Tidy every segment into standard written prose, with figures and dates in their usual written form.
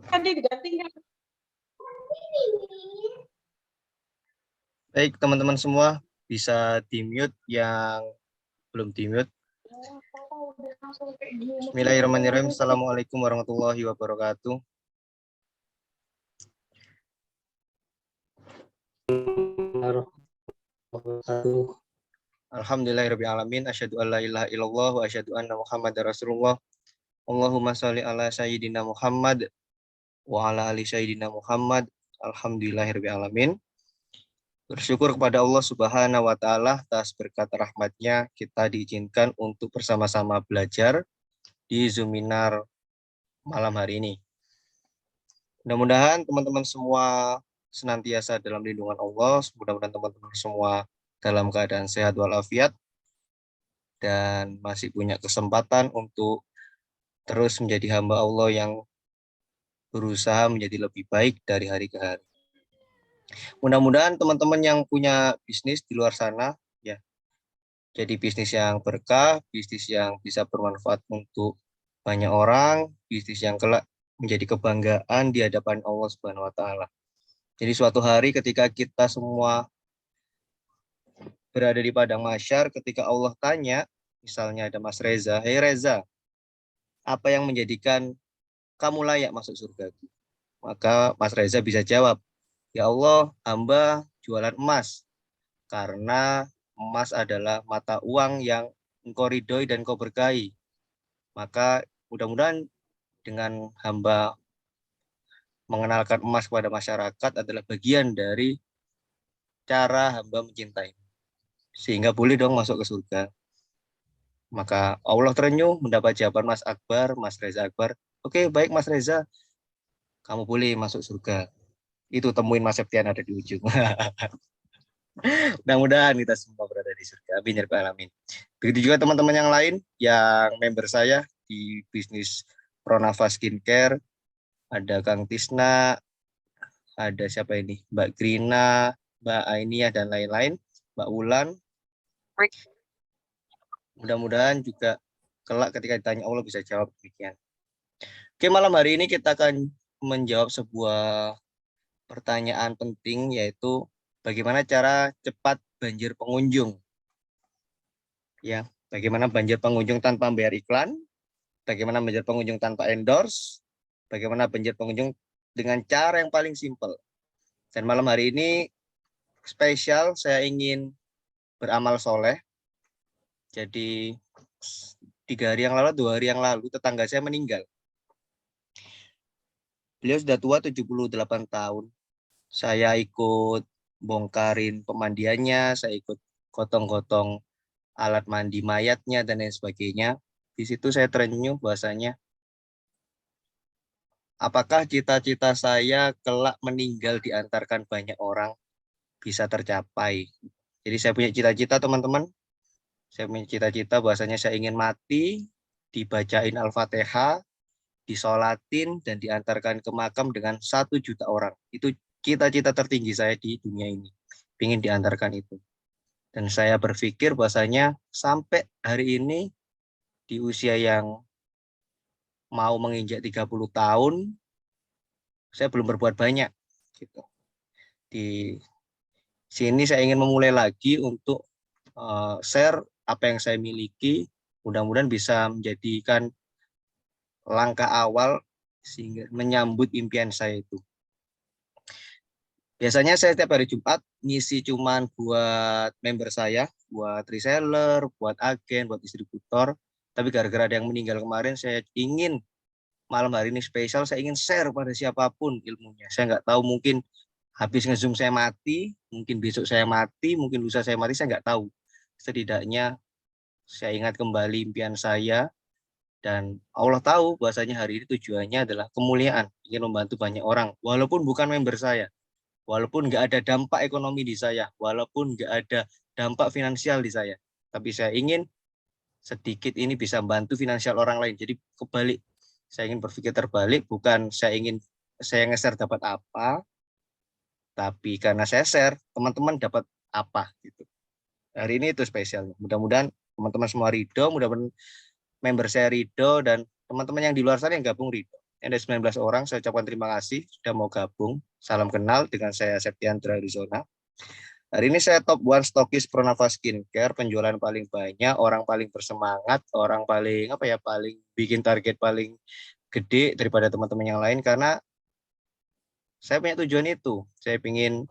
Kan dia digantikan. Baik, teman-teman semua bisa di-mute yang belum di-mute. Bismillahirrahmanirrahim. Assalamualaikum warahmatullahi wabarakatuh. Alhamdulillahirabbil alamin. Asyhadu an la ilaha illallah wa asyhadu anna Muhammadar Rasulullah. Allahumma sholli ala sayyidina Muhammad wa ala ali sayyidina Muhammad. Alhamdulillahirabbil alamin. Bersyukur kepada Allah Subhanahu wa taala atas berkat rahmatnya kita diizinkan untuk bersama-sama belajar di Zoominar malam hari ini. Mudah-mudahan teman-teman semua senantiasa dalam lindungan Allah, mudah-mudahan teman-teman semua dalam keadaan sehat walafiat dan masih punya kesempatan untuk terus menjadi hamba Allah yang berusaha menjadi lebih baik dari hari ke hari. Mudah-mudahan teman-teman yang punya bisnis di luar sana ya, jadi bisnis yang berkah, bisnis yang bisa bermanfaat untuk banyak orang, bisnis yang kelak menjadi kebanggaan di hadapan Allah Subhanahu wa taala. Jadi suatu hari ketika kita semua berada di padang mahsyar, ketika Allah tanya, misalnya ada Mas Reza, "Hei Reza, apa yang menjadikan kamu layak masuk surga?" Maka Mas Reza bisa jawab, "Ya Allah, hamba jualan emas karena emas adalah mata uang yang engkau ridhoi dan engkau berkahi. Maka mudah-mudahan dengan hamba mengenalkan emas kepada masyarakat adalah bagian dari cara hamba mencintai. Sehingga boleh dong masuk ke surga." Maka Allah terenyuh mendapat jawaban Mas Akbar, Mas Reza Akbar. "Oke, baik Mas Reza, kamu boleh masuk surga. Itu temuin Mas Septian ada di ujung." Mudah-mudahan kita semua berada di surga. Amin ya rabbal alamin. Begitu juga teman-teman yang lain yang member saya di bisnis Pronava Skincare, ada Kang Tisna, ada siapa ini? Mbak Grina, Mbak Ainia dan lain-lain, Mbak Wulan. Mudah-mudahan juga kelak ketika ditanya Allah bisa jawab demikian. Oke, malam hari ini kita akan menjawab sebuah pertanyaan penting, yaitu bagaimana cara cepat banjir pengunjung. Ya, bagaimana banjir pengunjung tanpa bayar iklan, bagaimana banjir pengunjung tanpa endorse, bagaimana banjir pengunjung dengan cara yang paling simpel. Dan malam hari ini spesial, saya ingin beramal soleh. Jadi 3 hari yang lalu, 2 hari yang lalu, tetangga saya meninggal. Beliau sudah tua, 78 tahun. Saya ikut bongkarin pemandiannya, saya ikut gotong-gotong alat mandi mayatnya, dan lain sebagainya. Di situ saya terenyuh bahwasanya, apakah cita-cita saya kelak meninggal diantarkan banyak orang bisa tercapai? Jadi saya punya cita-cita, teman-teman. Saya punya cita-cita bahwasanya saya ingin mati, dibacain Al-Fatihah, disolatin, dan diantarkan ke makam dengan 1 juta orang. Itu cita-cita tertinggi saya di dunia ini. Ingin diantarkan itu. Dan saya berpikir bahwasanya sampai hari ini, di usia yang mau menginjak 30 tahun, saya belum berbuat banyak. Gitu. Di sini saya ingin memulai lagi untuk share apa yang saya miliki, mudah-mudahan bisa menjadikan langkah awal sehingga menyambut impian saya itu. Biasanya saya setiap hari Jumat ngisi cuman buat member saya, buat reseller, buat agen, buat distributor. Tapi gara-gara ada yang meninggal kemarin, saya ingin malam hari ini spesial, saya ingin share pada siapapun ilmunya. Saya nggak tahu, mungkin habis nge-zoom saya mati, mungkin besok saya mati, mungkin lusa saya mati, saya nggak tahu. Setidaknya saya ingat kembali impian saya, dan Allah tahu bahwasanya hari ini tujuannya adalah kemuliaan, ingin membantu banyak orang, walaupun bukan member saya, walaupun nggak ada dampak ekonomi di saya, walaupun nggak ada dampak finansial di saya, tapi saya ingin sedikit ini bisa membantu finansial orang lain. Jadi kebalik, saya ingin berpikir terbalik, bukan saya ingin saya nge-share dapat apa, tapi karena saya share, teman-teman dapat apa gitu. Hari ini itu spesial. Mudah-mudahan teman-teman semua ridho, mudah-mudahan member saya ridho, dan teman-teman yang di luar sana yang gabung ridho. Ada 19 orang, saya ucapkan terima kasih sudah mau gabung. Salam kenal, dengan saya Septiandra Arizona. Hari ini saya top one stokis Pronava Skincare, penjualan paling banyak, orang paling bersemangat, orang paling paling bikin target paling gede daripada teman-teman yang lain, karena saya punya tujuan itu. Saya ingin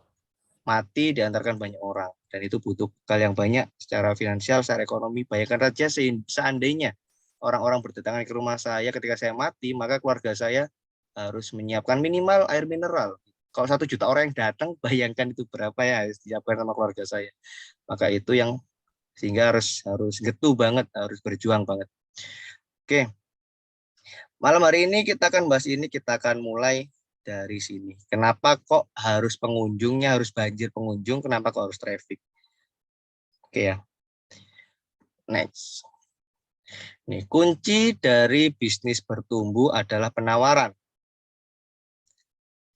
mati diantarkan banyak orang, dan itu butuh bekal yang banyak secara finansial, secara ekonomi. Bayangkan saja seandainya orang-orang berdatangan ke rumah saya ketika saya mati, maka keluarga saya harus menyiapkan minimal air mineral. Kalau 1 juta orang yang datang, bayangkan itu berapa ya harus disiapkan sama keluarga saya. Maka itu yang sehingga harus getu banget, harus berjuang banget. Oke, malam hari ini kita akan bahas ini, kita akan mulai dari sini. Kenapa kok harus pengunjungnya harus banjir pengunjung? Kenapa kok harus traffic? Oke ya. Next. Nih, kunci dari bisnis bertumbuh adalah penawaran.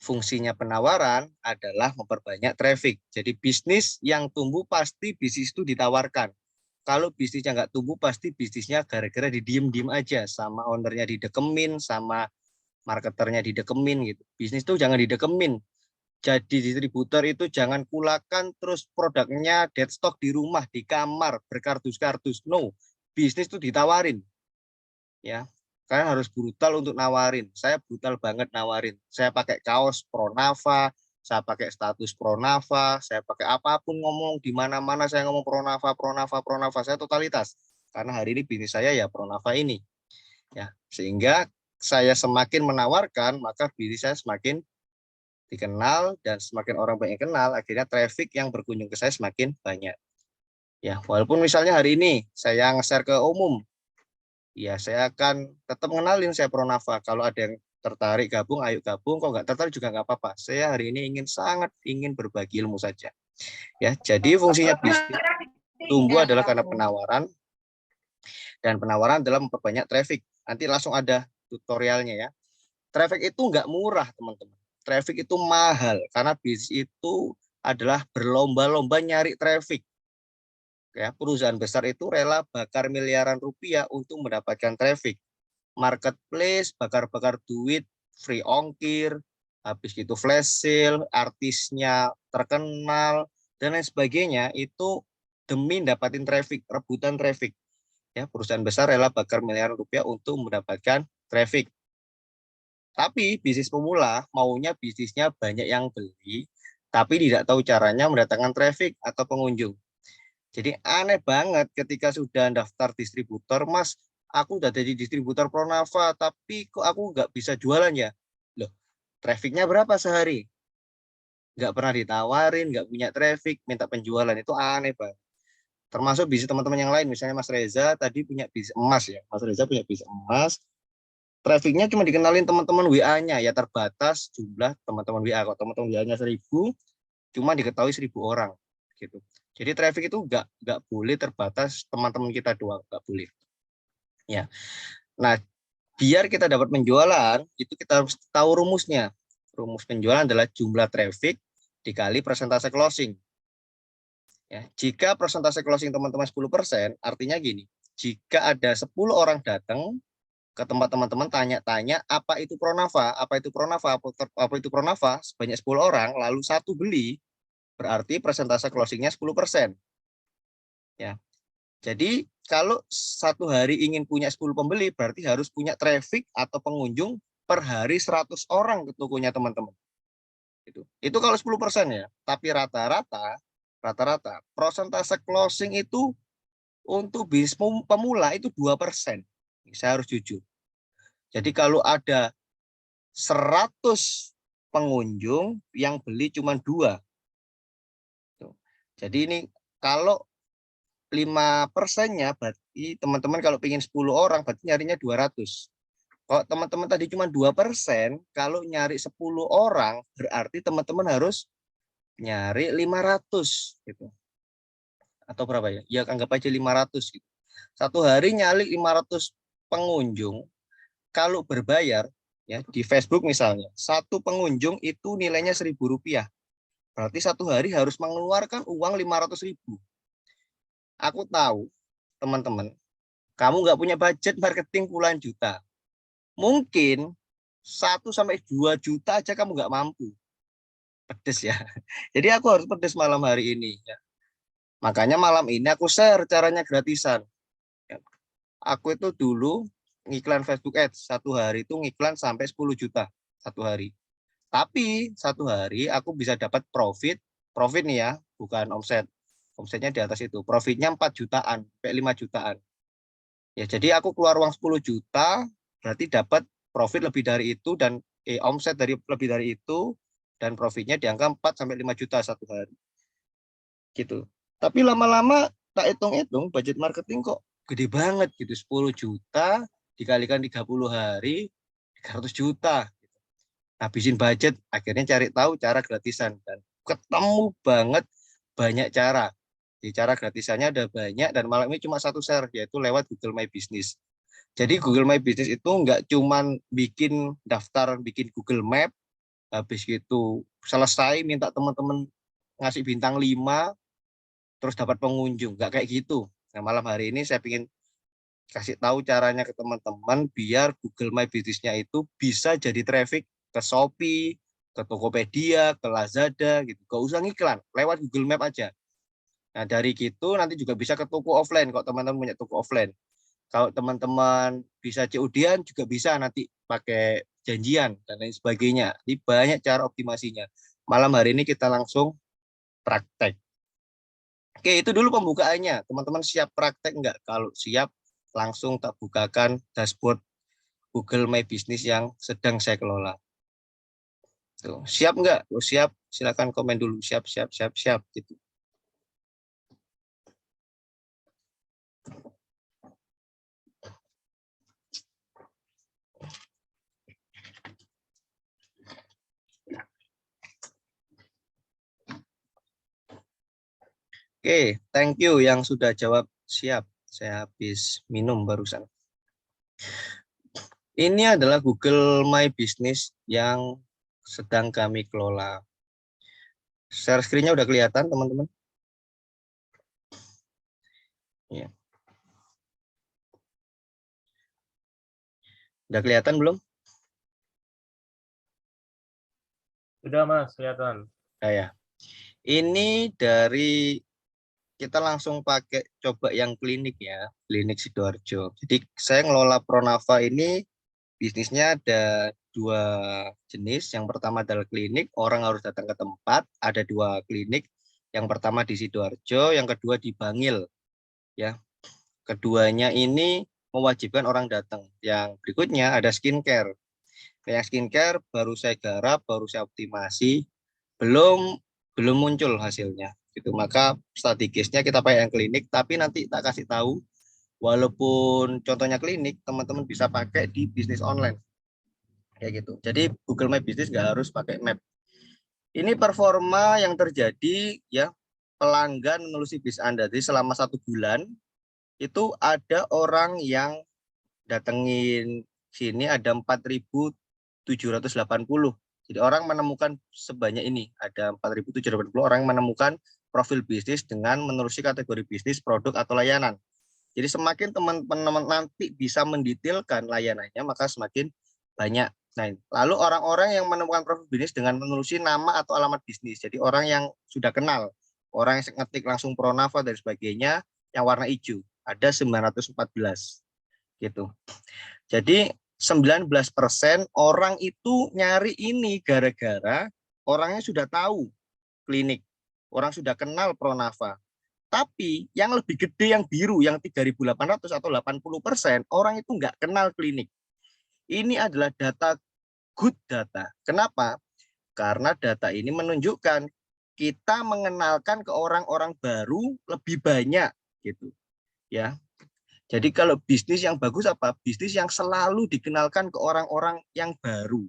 Fungsinya penawaran adalah memperbanyak traffic. Jadi bisnis yang tumbuh pasti bisnis itu ditawarkan. Kalau bisnisnya nggak tumbuh, pasti bisnisnya gara-gara didiem-diem aja, sama ownernya didekemin, sama marketernya didekemin gitu. Bisnis itu jangan didekemin. Jadi distributor itu jangan kulakan terus produknya dead stock di rumah, di kamar, berkardus-kardus. No, bisnis itu ditawarin. Ya, kalian harus brutal untuk nawarin. Saya brutal banget nawarin. Saya pakai kaos Pronava, saya pakai status Pronava, saya pakai apapun, ngomong di mana-mana saya ngomong Pronava, Pronava, Pronava. Saya totalitas. Karena hari ini bisnis saya ya Pronava ini. Ya, sehingga saya semakin menawarkan, maka bisnis saya semakin dikenal, dan semakin orang banyak kenal, akhirnya traffic yang berkunjung ke saya semakin banyak. Ya, walaupun misalnya hari ini saya nge-share ke umum, ya saya akan tetap mengenalin saya Pronava. Kalau ada yang tertarik gabung, ayo gabung. Kalau nggak tertarik juga nggak apa-apa. Saya hari ini sangat ingin berbagi ilmu saja. Ya, jadi fungsinya bisnis tumbuh adalah karena penawaran, dan penawaran adalah memperbanyak traffic. Nanti langsung ada tutorialnya ya. Traffic itu nggak murah, teman-teman. Traffic itu mahal, karena bisnis itu adalah berlomba-lomba nyari traffic. Ya, perusahaan besar itu rela bakar miliaran rupiah untuk mendapatkan traffic. Marketplace bakar-bakar duit, free ongkir, habis gitu flash sale, artisnya terkenal, dan lain sebagainya, itu demi dapatin traffic, rebutan traffic. Ya, perusahaan besar rela bakar miliaran rupiah untuk mendapatkan traffic. Tapi bisnis pemula maunya bisnisnya banyak yang beli, tapi tidak tahu caranya mendatangkan traffic atau pengunjung. Jadi aneh banget ketika sudah daftar distributor, Mas, aku udah jadi distributor Pronava, tapi kok aku nggak bisa jualan ya? Loh, trafficnya berapa sehari? Nggak pernah ditawarin, nggak punya traffic, minta penjualan, itu aneh banget. Termasuk bisnis teman-teman yang lain, misalnya Mas Reza tadi punya bisnis emas ya, Mas Reza punya bisnis emas, trafficnya cuma dikenalin teman-teman WA-nya, ya terbatas jumlah teman-teman WA. Kalau teman-teman WA-nya 1000, cuma diketahui 1000 orang gitu. Jadi traffic itu nggak boleh terbatas teman-teman kita doang, nggak boleh. Ya, nah biar kita dapat penjualan itu kita harus tahu rumusnya. Rumus penjualan adalah jumlah traffic dikali persentase closing. Ya, jika persentase closing teman-teman 10%, artinya gini, jika ada 10 orang datang ke tempat teman-teman, tanya-tanya apa itu Pronava, apa itu Pronava, apa itu Pronava, sebanyak 10 orang, lalu satu beli, berarti persentase closingnya 10%. Ya. Jadi kalau satu hari ingin punya 10 pembeli, berarti harus punya traffic atau pengunjung per hari 100 orang ke tokonya teman-teman. Itu kalau 10% ya. Tapi rata-rata persentase closing itu untuk bisnis pemula itu 2%. Saya harus jujur. Jadi kalau ada 100 pengunjung yang beli cuma 2. Jadi ini kalau 5%-nya berarti teman-teman kalau ingin 10 orang berarti nyarinya 200. Kalau teman-teman tadi cuma 2%, kalau nyari 10 orang berarti teman-teman harus nyari 500 gitu. Atau berapa ya? Ya anggap aja 500 gitu. Satu hari nyari 500 pengunjung, kalau berbayar ya di Facebook misalnya, satu pengunjung itu nilainya Rp1.000. Berarti satu hari harus mengeluarkan uang 500.000. Aku tahu, teman-teman, kamu nggak punya budget marketing puluhan juta. Mungkin 1 sampai 2 juta aja kamu nggak mampu. Pedes ya. Jadi aku harus pedes malam hari ini. Ya. Makanya malam ini aku share caranya gratisan. Ya. Aku itu dulu ngiklan Facebook Ads. 1 hari itu ngiklan sampai 10 juta. 1 hari. Tapi 1 hari aku bisa dapat profit nih ya, bukan omset. Omsetnya di atas itu. Profitnya 4 jutaan, sampai 5 jutaan. Ya, jadi aku keluar uang 10 juta, berarti dapat profit lebih dari itu dan omset dari lebih dari itu dan profitnya di angka 4 sampai 5 juta 1 hari. Gitu. Tapi lama-lama tak hitung-hitung budget marketing kok gede banget gitu, 10 juta dikalikan 30 hari 300 juta. Habisin budget, akhirnya cari tahu cara gratisan dan ketemu banget banyak cara. Di cara gratisannya ada banyak dan malam ini cuma satu share yaitu lewat Google My Business. Jadi Google My Business itu nggak cuman bikin daftar, bikin Google Map, habis itu selesai minta teman-teman ngasih bintang 5, terus dapat pengunjung. Nggak kayak gitu. Nah, malam hari ini saya ingin kasih tahu caranya ke teman-teman biar Google My Business-nya itu bisa jadi traffic ke Shopee, ke Tokopedia, ke Lazada gitu. Gak usah ngiklan, lewat Google Map aja. Nah, dari gitu nanti juga bisa ke toko offline kalau teman-teman punya toko offline. Kalau teman-teman bisa COD-an juga bisa nanti pakai janjian dan lain sebagainya. Ini banyak cara optimasinya. Malam hari ini kita langsung praktek. Oke, itu dulu pembukaannya. Teman-teman siap praktek enggak? Kalau siap, langsung tak bukakan dashboard Google My Business yang sedang saya kelola. Tuh, siap enggak? Kalau siap, silakan komen dulu. Siap, siap, siap, siap. Gitu. Oke, thank you yang sudah jawab siap. Saya habis minum barusan. Ini adalah Google My Business yang sedang kami kelola. Share screen-nya udah kelihatan, teman-teman? Ya. Udah kelihatan belum? Sudah, Mas, kelihatan. Nah, ya. Ini dari kita langsung pakai coba yang klinik ya, klinik Sidoarjo. Jadi saya ngelola Pronava ini bisnisnya ada 2 jenis. Yang pertama adalah klinik, orang harus datang ke tempat. Ada 2 klinik. Yang pertama di Sidoarjo, yang kedua di Bangil. Ya, keduanya ini mewajibkan orang datang. Yang berikutnya ada skincare. Yang skincare baru saya garap, baru saya optimasi, belum belum muncul hasilnya. Gitu. Maka strategisnya kita pakai yang klinik, tapi nanti tak kasih tahu. Walaupun contohnya klinik, teman-teman bisa pakai di bisnis online. Kayak gitu. Jadi Google My Business nggak harus pakai map. Ini performa yang terjadi ya, pelanggan menelusuri bis Anda. Jadi selama 1 bulan itu ada orang yang datengin sini ada 4.780. Jadi orang menemukan sebanyak ini. Ada 4.780 orang menemukan profil bisnis dengan menelusuri kategori bisnis, produk, atau layanan. Jadi semakin teman-teman nanti bisa mendetailkan layanannya, maka semakin banyak. Nah, lalu orang-orang yang menemukan profil bisnis dengan menelusuri nama atau alamat bisnis. Jadi orang yang sudah kenal, orang yang ngetik langsung Pronava dan sebagainya, yang warna hijau. Ada 914 gitu. Jadi 19% orang itu nyari ini gara-gara orangnya sudah tahu klinik, orang sudah kenal Pronava. Tapi yang lebih gede yang biru, yang 3.800 atau 80%, orang itu nggak kenal klinik. Ini adalah data good data. Kenapa? Karena data ini menunjukkan kita mengenalkan ke orang-orang baru lebih banyak gitu. Ya. Jadi kalau bisnis yang bagus apa? Bisnis yang selalu dikenalkan ke orang-orang yang baru.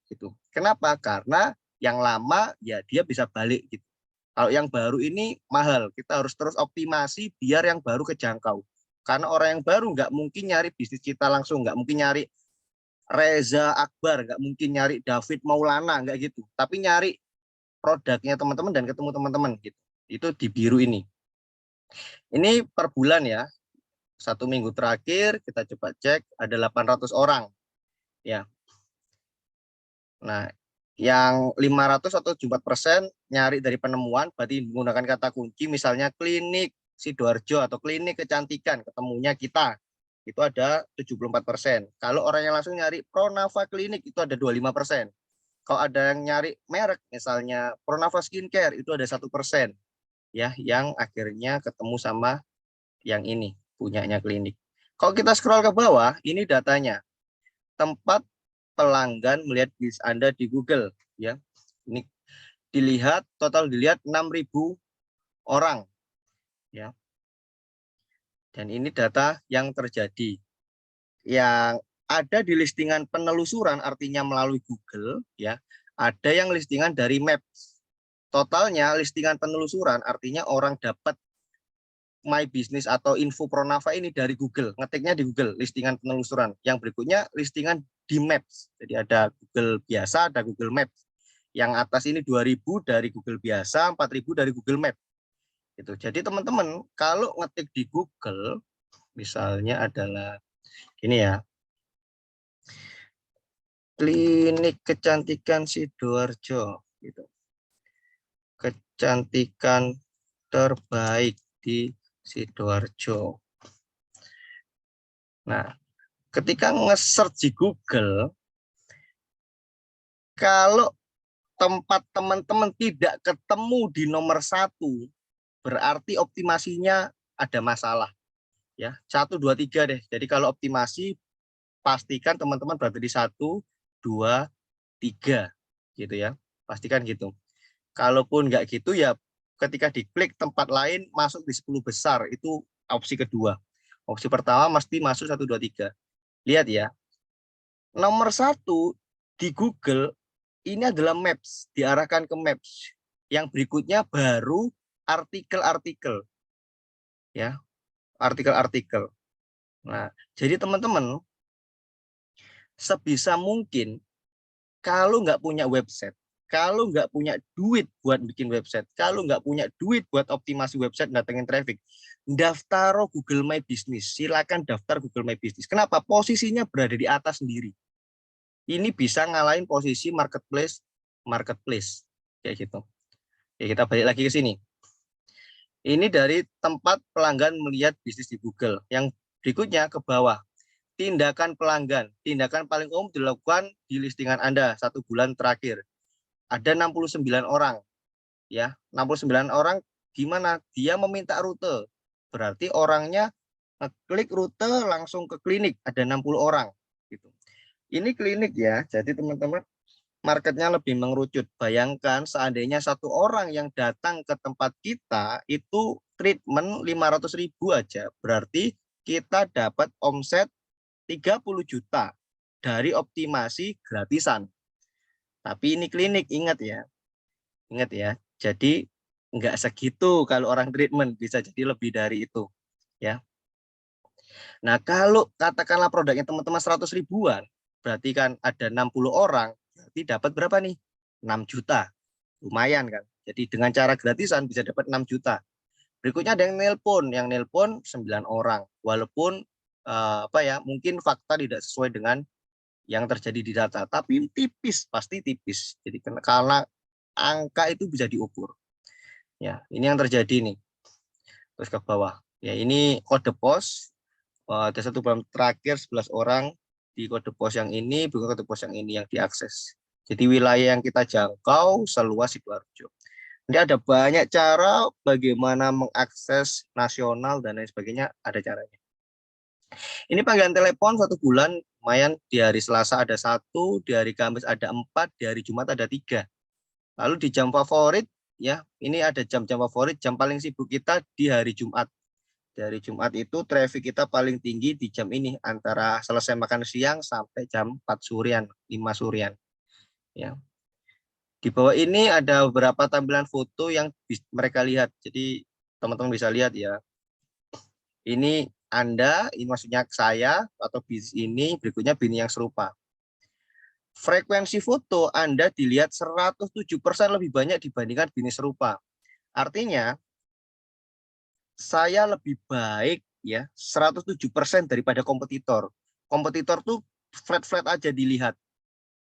Gitu. Kenapa? Karena yang lama ya dia bisa balik gitu. Kalau yang baru ini mahal, kita harus terus optimasi biar yang baru kejangkau. Karena orang yang baru nggak mungkin nyari bisnis kita langsung, nggak mungkin nyari Reza Akbar, nggak mungkin nyari David Maulana, nggak gitu. Tapi nyari produknya teman-teman dan ketemu teman-teman gitu. Itu di biru ini. Ini per bulan ya. 1 minggu terakhir kita coba cek ada 800 orang. Ya. Nah, yang 500 atau 74% nyari dari penemuan, berarti menggunakan kata kunci, misalnya klinik Sidoarjo atau klinik kecantikan, ketemunya kita, itu ada 74%. Kalau orang yang langsung nyari Pronava klinik, itu ada 25%. Kalau ada yang nyari merek, misalnya Pronava skincare, itu ada 1%. Ya, yang akhirnya ketemu sama yang ini, punyanya klinik. Kalau kita scroll ke bawah, ini datanya. Tempat pelanggan melihat bisnis Anda di Google, ya. Ini dilihat, total dilihat 6.000 orang, ya. Dan ini data yang terjadi. Yang ada di listingan penelusuran artinya melalui Google, ya. Ada yang listingan dari Maps. Totalnya listingan penelusuran artinya orang dapat My Business atau info Pronava ini dari Google, ngetiknya di Google, listingan penelusuran. Yang berikutnya listingan di Maps. Jadi ada Google biasa, ada Google Maps. Yang atas ini 2.000 dari Google biasa, 4.000 dari Google Maps. Itu. Jadi teman-teman, kalau ngetik di Google, misalnya adalah ini ya, klinik kecantikan Sidoarjo, gitu. Kecantikan terbaik di Sidoarjo. Nah, ketika nge-search di Google, kalau tempat teman-teman tidak ketemu di nomor 1, berarti optimasinya ada masalah. Ya, 1, 2, 3 deh. Jadi kalau optimasi, pastikan teman-teman berada di 1, 2, 3. Gitu ya. Pastikan gitu. Kalaupun nggak gitu ya, ketika diklik tempat lain masuk di 10 besar, itu opsi kedua. Opsi pertama mesti masuk 1, 2, 3. Lihat ya, nomor 1 di Google ini adalah Maps, diarahkan ke Maps. Yang berikutnya baru artikel-artikel, ya, artikel-artikel. Nah, jadi teman-teman, sebisa mungkin kalau nggak punya website, kalau nggak punya duit buat bikin website, kalau nggak punya duit buat optimasi website, datengin traffic, daftar Google My Business. Silakan daftar Google My Business. Kenapa? Posisinya berada di atas sendiri. Ini bisa ngalahin posisi marketplace kayak gitu. Oke, kita balik lagi ke sini. Ini dari tempat pelanggan melihat bisnis di Google. Yang berikutnya ke bawah. Tindakan pelanggan. Tindakan paling umum dilakukan di listingan Anda 1 bulan terakhir. Ada 69 orang. Ya, 69 orang gimana? Dia meminta rute. Berarti orangnya ngeklik rute langsung ke klinik. Ada 60 orang. Gitu. Ini klinik ya. Jadi teman-teman, marketnya lebih mengerucut. Bayangkan seandainya 1 orang yang datang ke tempat kita itu treatment 500.000 aja. Berarti kita dapat omset 30 juta dari optimasi gratisan. Tapi ini klinik, ingat ya. Ingat ya. Jadi nggak segitu kalau orang treatment, bisa jadi lebih dari itu. Ya. Nah, kalau katakanlah produknya teman-teman 100 ribuan, berarti kan ada 60 orang, berarti dapat berapa nih? 6 juta. Lumayan kan. Jadi dengan cara gratisan bisa dapat 6 juta. Berikutnya ada yang nelpon 9 orang. Walaupun mungkin fakta tidak sesuai dengan yang terjadi di data, tapi tipis, pasti tipis. Jadi karena angka itu bisa diukur. Ya, ini yang terjadi nih. Terus ke bawah. Ya, ini kode pos. Ada 1 bulan terakhir 11 orang di kode pos yang ini, bukan kode pos yang ini yang diakses. Jadi wilayah yang kita jangkau seluas Sidoarjo. Ini ada banyak cara bagaimana mengakses nasional dan lain sebagainya, ada caranya. Ini panggilan telepon 1 bulan, lumayan. Di hari Selasa ada 1, di hari Kamis ada 4, di hari Jumat ada 3. Lalu di jam favorit, ya, ini ada jam-jam favorit, jam paling sibuk kita di hari Jumat. Dari Jumat itu traffic kita paling tinggi di jam ini, antara selesai makan siang sampai jam 4 surian, 5 surian. Ya. Di bawah ini ada beberapa tampilan foto yang mereka lihat. Jadi teman-teman bisa lihat ya. Ini Anda, ini maksudnya saya atau bisnis ini, berikutnya bisnis yang serupa. Frekuensi foto Anda dilihat 107% lebih banyak dibandingkan bisnis serupa. Artinya saya lebih baik ya 107% daripada kompetitor. Kompetitor tuh flat-flat aja dilihat.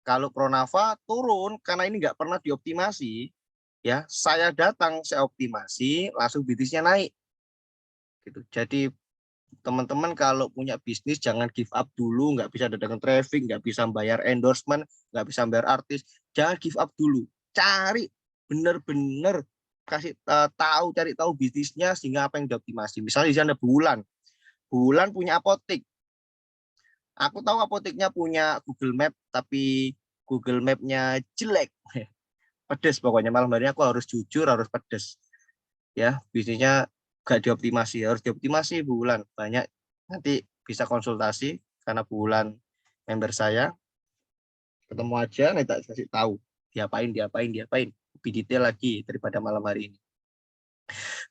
Kalau Pronava turun karena ini nggak pernah dioptimasi, ya saya datang, saya optimasi, langsung bisnisnya naik. Gitu. Jadi teman-teman kalau punya bisnis jangan give up dulu, nggak bisa datang traffic, nggak bisa bayar endorsement, nggak bisa bayar artis, jangan give up dulu. Cari bener-bener kasih cari tahu bisnisnya sehingga apa yang dioptimasi. Misalnya di sana Bulan punya apotek. Aku tahu apoteknya punya Google Map, tapi Google Map-nya jelek. Pedes pokoknya, malam hari aku harus jujur, harus pedes. Ya, bisnisnya gak dioptimasi, harus dioptimasi Bulan. Banyak, nanti bisa konsultasi, karena Bulan member saya. Ketemu aja, nanti tak kasih tahu. Diapain. Lebih detail lagi daripada malam hari ini.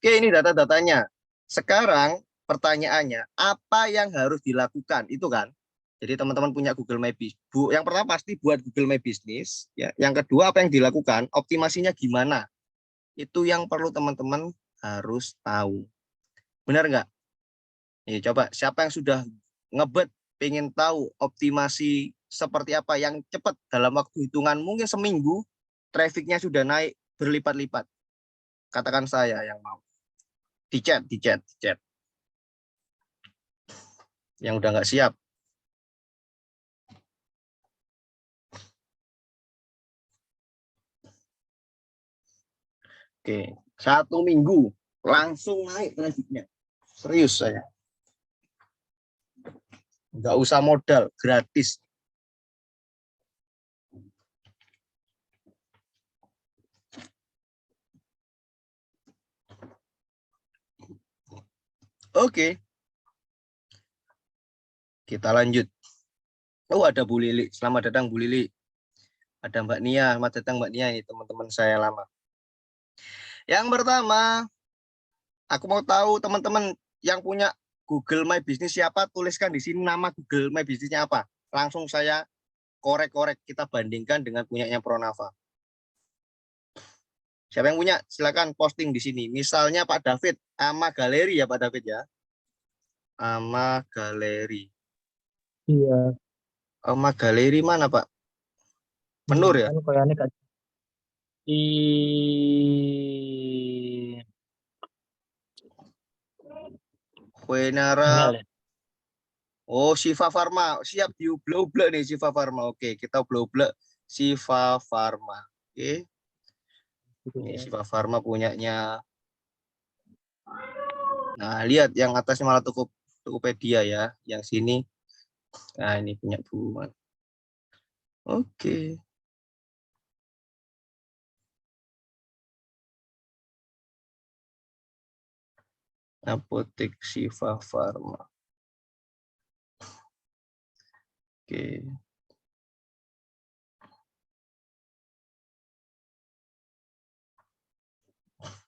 Oke, ini data-datanya. Sekarang pertanyaannya, apa yang harus dilakukan? Itu kan. Jadi teman-teman punya Google My Business. Yang pertama pasti buat Google My Business. Ya. Yang kedua apa yang dilakukan? Optimasinya gimana? Itu yang perlu teman-teman harus tahu. Benar nggak? Nih, coba siapa yang sudah ngebet pengen tahu optimasi seperti apa yang cepat dalam waktu hitungan mungkin seminggu trafficnya sudah naik berlipat-lipat. Katakan saya yang mau. Di chat. Yang udah nggak siap. Oke, 1 minggu langsung naik trafficnya. Serius saya. Nggak usah modal, gratis. Oke. Kita lanjut. Oh, ada Bu Lili. Selamat datang Bu Lili. Ada Mbak Nia. Selamat datang Mbak Nia, ini teman-teman saya lama. Yang pertama, aku mau tahu teman-teman yang punya Google My Business siapa, tuliskan di sini nama Google My Business-nya apa. Langsung saya korek-korek, kita bandingkan dengan punyanya Pronava. Siapa yang punya? Silakan posting di sini. Misalnya Pak David, Ama Galeri ya Pak David ya. Ama Galeri. Iya. Ama Galeri mana Pak? Penur ya? Anu kayaknya Kak. Di Wenara. email ya. Oh, Siva Pharma. Siap di uble-uble nih Siva Pharma. Oke, kita uble-uble Siva Pharma. Oke. Ini Siva Pharma punyanya. Nah, lihat yang atasnya malah Tokopedia ya. Yang sini. Nah, ini punya Bu. Oke. Apotek Siva Pharma. Oke.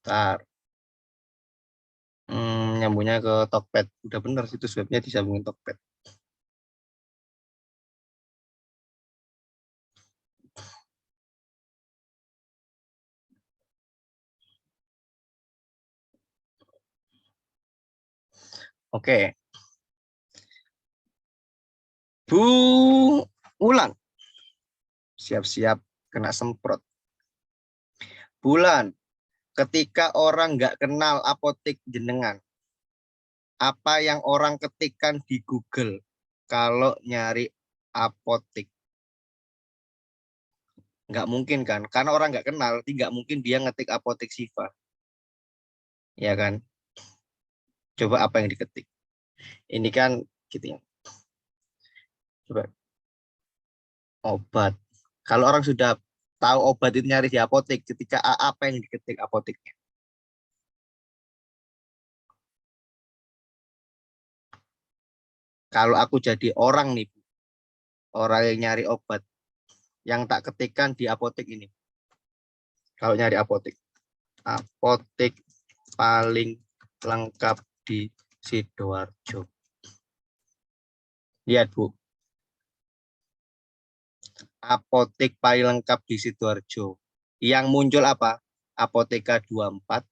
Ntar. Nyambungnya ke Tokped. Udah bener situs webnya disambungin Tokped. Oke. Bu Ulan. Siap-siap kena semprot. Bulan. Ketika orang nggak kenal apotek jenengan, apa yang orang ketikkan di Google kalau nyari apotek? Nggak mungkin kan? Karena orang nggak kenal, nggak mungkin dia ngetik apotek Siva. Ya kan? Coba apa yang diketik? Ini kan gitu ya. Coba obat. Kalau orang sudah tahu obat itu nyari di apotek, ketika apa yang diketik apoteknya? Kalau aku jadi orang nih, orang yang nyari obat, yang tak ketikkan di apotek ini. Kalau nyari apotek paling lengkap di Sidoarjo. Lihat Bu, apotek paling lengkap di Sidoarjo. Yang muncul apa? Apoteka 24,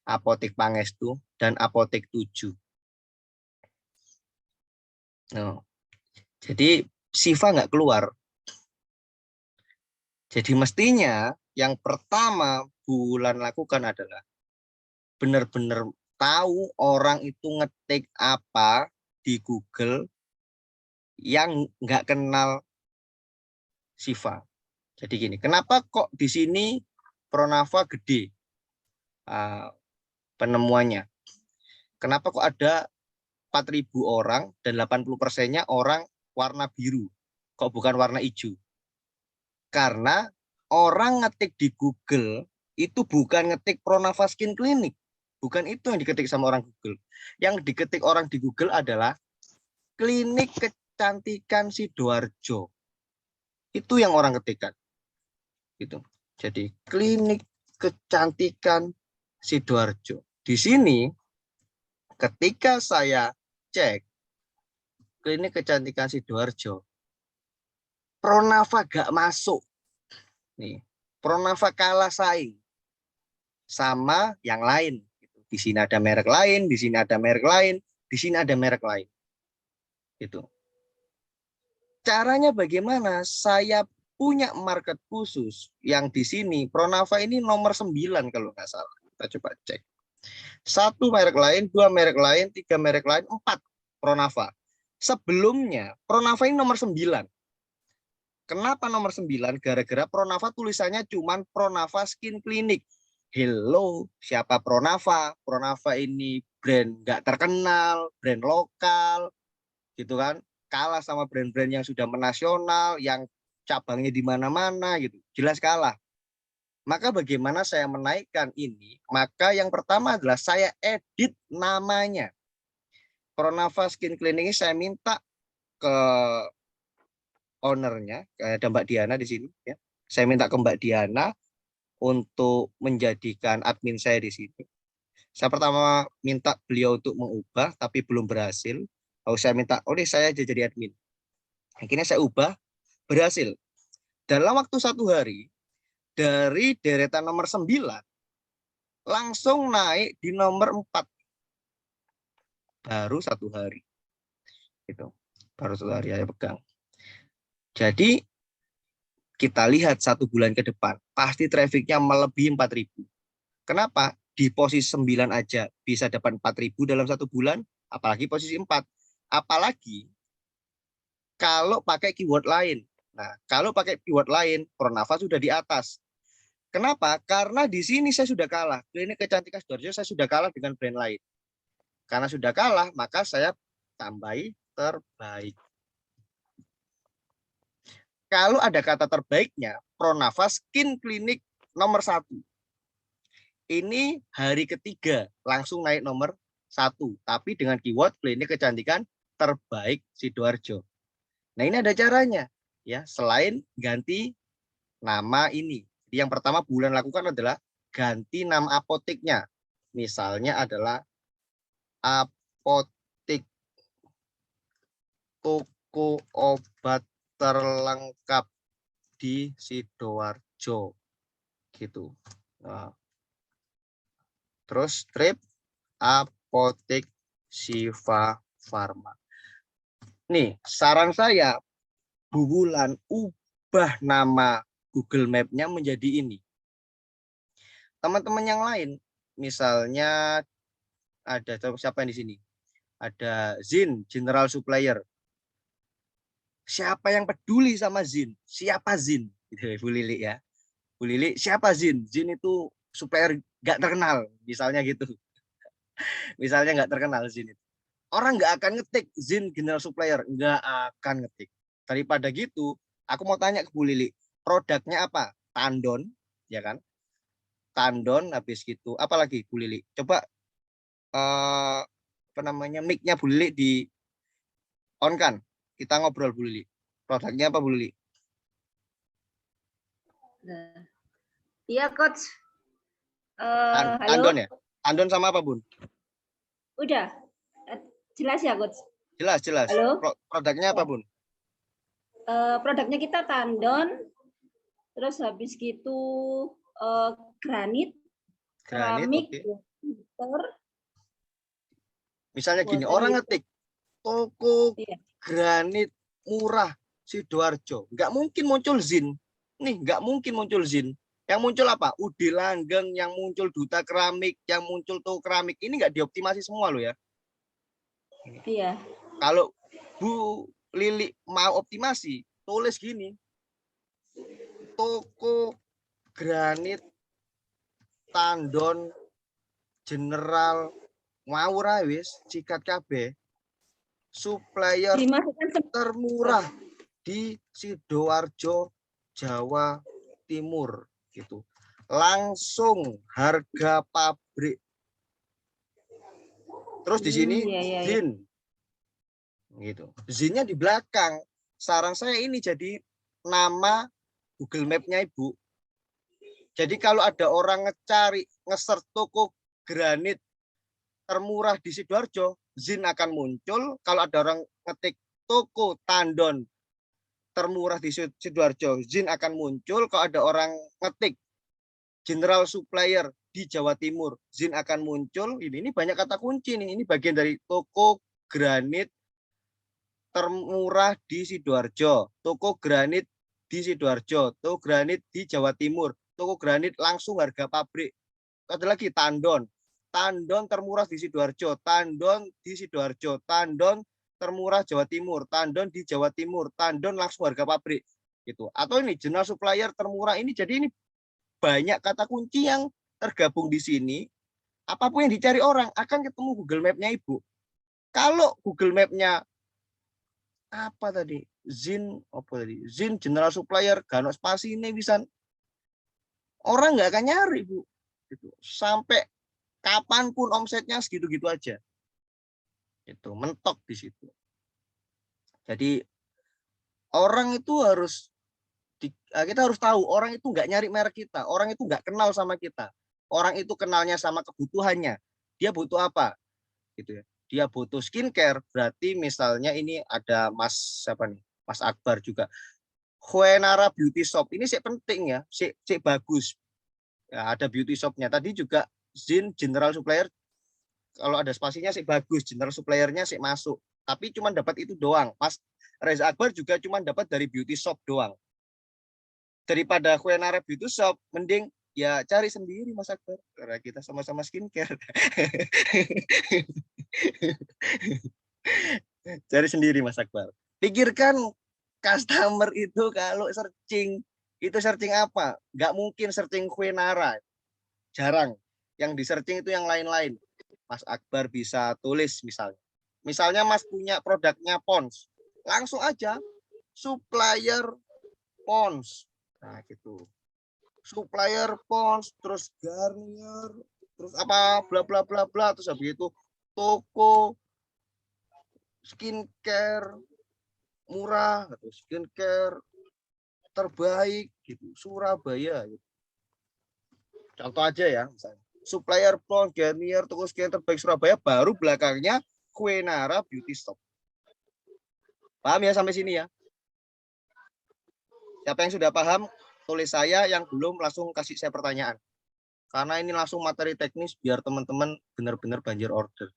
Apotek Pangestu, dan Apotek 7. No. Jadi Siva nggak keluar. Jadi mestinya yang pertama Bulan lakukan adalah benar-benar tahu orang itu ngetik apa di Google yang nggak kenal Siva. Jadi gini, kenapa kok di sini Pronava gede penemuannya? Kenapa kok ada 4.000 orang dan 80%-nya orang warna biru? Kok bukan warna hijau? Karena orang ngetik di Google itu bukan ngetik Pronava Skin Clinic. Bukan itu yang diketik sama orang Google. Yang diketik orang di Google adalah klinik kecantikan Sidoarjo. Itu yang orang ketikkan. Gitu. Jadi klinik kecantikan Sidoarjo. Di sini ketika saya cek klinik kecantikan Sidoarjo, Pronava gak masuk. Nih, Pronava kalah saing sama yang lain. Di sini ada merek lain, di sini ada merek lain, di sini ada merek lain. Itu. Caranya bagaimana? Saya punya market khusus yang di sini Pronava ini nomor 9 kalau nggak salah. Kita coba cek. 1 merek lain, 2 merek lain, 3 merek lain, 4 Pronava. Sebelumnya Pronava ini nomor 9. Kenapa nomor 9? Gara-gara Pronava tulisannya cuman Pronava Skin Clinic. Hello, siapa Pronava? Pronava ini brand nggak terkenal, brand lokal, gitu kan? Kalah sama brand-brand yang sudah menasional, yang cabangnya di mana-mana, gitu. Jelas kalah. Maka bagaimana saya menaikkan ini? Maka yang pertama adalah saya edit namanya. Pronava Skin Clinic ini saya minta ke ownernya, ada Mbak Diana di sini. Ya. Saya minta ke Mbak Diana untuk menjadikan admin saya di sini. Saya pertama minta beliau untuk mengubah, tapi belum berhasil. Lalu saya minta, saya aja jadi admin. Akhirnya saya ubah, berhasil. Dalam waktu 1 hari, dari deretan nomor 9, langsung naik di nomor 4. Baru 1 hari. Gitu. Baru 1 hari saya pegang. Jadi, kita lihat 1 bulan ke depan, pasti trafficnya melebihi 4.000. Kenapa? Di posisi 9 aja bisa dapat 4.000 dalam 1 bulan, apalagi posisi 4. Apalagi kalau pakai keyword lain. Nah, kalau pakai keyword lain, Pronava sudah di atas. Kenapa? Karena di sini saya sudah kalah. Klinik kecantikan Sidoarjo saya sudah kalah dengan brand lain. Karena sudah kalah, maka saya tambahi terbaik. Kalau ada kata terbaiknya, Pronava Skin Clinic nomor 1. Ini hari ketiga langsung naik nomor 1. Tapi dengan keyword klinik kecantikan terbaik Sidoarjo. Nah, ini ada caranya. Ya, selain ganti nama ini. Jadi yang pertama Bulan lakukan adalah ganti nama apoteknya. Misalnya adalah apotek toko obat terlengkap di Sidoarjo. Gitu. Nah. Terus strip apotek Siva Pharma. Nih, saran saya, Bu Bulan ubah nama Google Map-nya menjadi ini. Teman-teman yang lain, misalnya ada siapa yang di sini? Ada Zin, General Supplier. Siapa yang peduli sama Zin? Siapa Zin? Gitu, Bu Lili ya. Bu Lili, siapa Zin? Zin itu supplier nggak terkenal, misalnya gitu. Misalnya nggak terkenal Zin itu. Orang nggak akan ngetik Zin General Supplier, nggak akan ngetik. Daripada gitu, aku mau tanya ke Bu Lili, produknya apa? Tandon, ya kan? Tandon, habis gitu. Apalagi Bu Lili? Coba apa namanya mic-nya Bu Lili di on kan? Kita ngobrol Bu Lili. Produknya apa Bu Lili? Iya, Coach. Halo. Tandon ya? Tandon sama apa, Bun? Udah. Jelas ya, Coach? Jelas, jelas. Halo. Produknya apa, Bun? Produknya kita tandon, terus habis gitu granit, keramik, okay. Misalnya gini, orang ngetik toko granit murah Sidoarjo, nggak mungkin muncul Zin. nih nggak mungkin muncul zin. Yang muncul apa? Udi langgeng, yang muncul duta keramik, yang muncul toko keramik. Ini nggak dioptimasi semua loh ya. Iya. Kalau Bu Lili mau optimasi, tulis gini. Toko granit tandon general mau wis sikat KB supplier Dimasukkan termurah di Sidoarjo, Jawa Timur gitu. Langsung harga pabrik. Terus di sini iya, iya. zin. Gitu. Zinnya di belakang. Saran saya ini jadi nama Google Map-nya Ibu. Jadi kalau ada orang nge-search toko granit termurah di Sidoarjo, zin akan muncul. Kalau ada orang ngetik toko tandon termurah di Sidoarjo, zin akan muncul. Kalau ada orang ngetik general supplier di Jawa Timur, zin akan muncul. Ini banyak kata kunci nih. Ini bagian dari toko granit termurah di Sidoarjo, toko granit di Sidoarjo, toko granit di Jawa Timur, toko granit langsung harga pabrik. Ada lagi tandon. Tandon termurah di Sidoarjo, tandon di Sidoarjo, tandon termurah Jawa Timur, tandon di Jawa Timur, tandon langsung harga pabrik gitu. Atau ini general supplier termurah ini, jadi ini banyak kata kunci yang tergabung di sini. Apapun yang dicari orang akan ketemu Google Map-nya Ibu. Kalau Google Map-nya apa tadi? Zin apa tadi? Zin general supplier gano spasi ini bisa orang nggak akan nyari, Bu. Gitu. Sampai kapanpun omsetnya segitu-gitu aja. Itu mentok di situ. Jadi orang itu harus kita harus tahu orang itu nggak nyari merek kita, orang itu nggak kenal sama kita, orang itu kenalnya sama kebutuhannya. Dia butuh apa, gitu ya? Dia butuh skincare, berarti misalnya ini ada Mas siapa nih, Mas Akbar juga. Huenara Beauty Shop ini sih penting ya, sih bagus. Ya, ada beauty shopnya. Tadi juga Zin general supplier, kalau ada spasinya sih bagus, general suppliernya sih masuk. Tapi cuma dapat itu doang. Mas Reza Akbar juga cuma dapat dari beauty shop doang. Daripada Huenara Beauty Shop, mending ya cari sendiri Mas Akbar. Karena kita sama-sama skincare. Cari sendiri Mas Akbar. Pikirkan customer itu kalau searching, itu searching apa? Nggak mungkin searching Huenara. Jarang. Yang di searching itu yang lain-lain. Mas Akbar bisa tulis misalnya. Misalnya Mas punya produknya Pons. Langsung aja supplier Pons. Nah, gitu. Supplier Pons, terus Garnier, terus apa bla bla bla bla, terus habis itu toko skincare murah atau skincare terbaik gitu, Surabaya gitu. Contoh aja ya, misalnya supplier Pons, Garnier, toko skincare terbaik Surabaya, baru belakangnya Huenara Beauty Shop. Paham ya sampai sini ya? Siapa yang sudah paham, tulis saya, yang belum langsung kasih saya pertanyaan. Karena ini langsung materi teknis biar teman-teman benar-benar banjir order.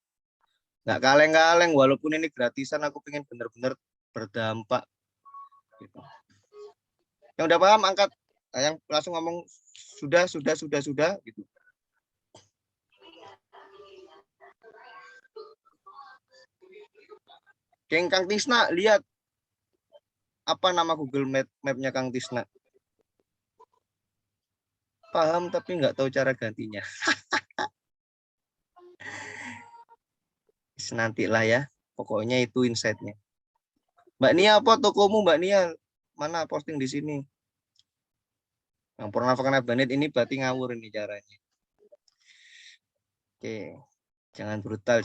Nggak kaleng-kaleng, walaupun ini gratisan, aku pengen benar-benar berdampak. Gitu. Yang udah paham, angkat. Yang langsung ngomong, sudah. Gitu. Kang Tisna, lihat. Apa nama Google Map-nya Kang Tisna? Paham tapi nggak tahu cara gantinya. Nantilah ya. Pokoknya itu insight-nya. Mbak Nia, apa tokomu Mbak Nia? Mana posting di sini? Yang pernah kena banet ini berarti ngawur ini caranya. Oke. Jangan brutal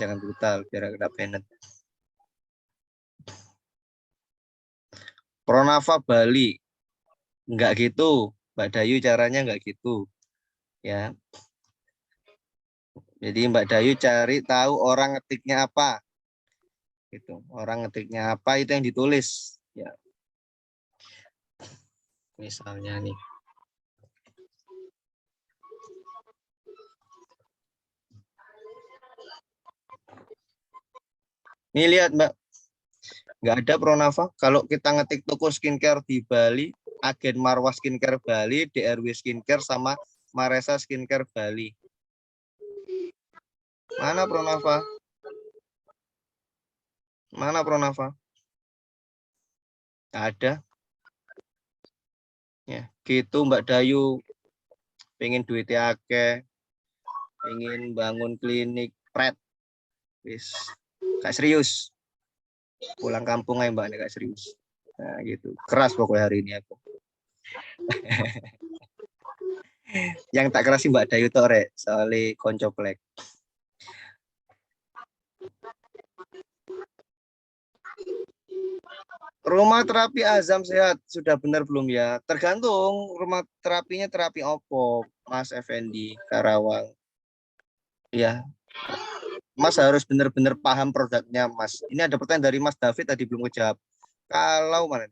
biar kena banet. Pronava Bali. Enggak gitu. Mbak Dayu caranya enggak gitu. Ya. Jadi Mbak Dayu cari tahu orang ngetiknya apa. Gitu. Orang ngetiknya apa itu yang ditulis. Ya. Misalnya nih. Nih lihat Mbak. Nggak ada Pronava. Kalau kita ngetik toko skincare di Bali, Agen Marwah Skincare Bali, DRW Skincare, sama Maresa Skincare Bali. Mana Pronafa? Mana Pronafa? Nggak ada. Ya, gitu Mbak Dayu. Pengen duitnya akeh, pengen bangun klinik pret. Wis, gak serius. Pulang kampung aja Mbak, gak serius. Nah, gitu. Keras pokoknya hari ini aku. Yang tak keras sih Mbak Dayu tok rek, soalnya konco plek. Rumah terapi Azam Sehat sudah benar belum ya? Tergantung rumah terapinya terapi opo, Mas Effendi Karawang. Ya, Mas harus benar-benar paham produknya, Mas. Ini ada pertanyaan dari Mas David tadi belum kejawab. Kalau mana?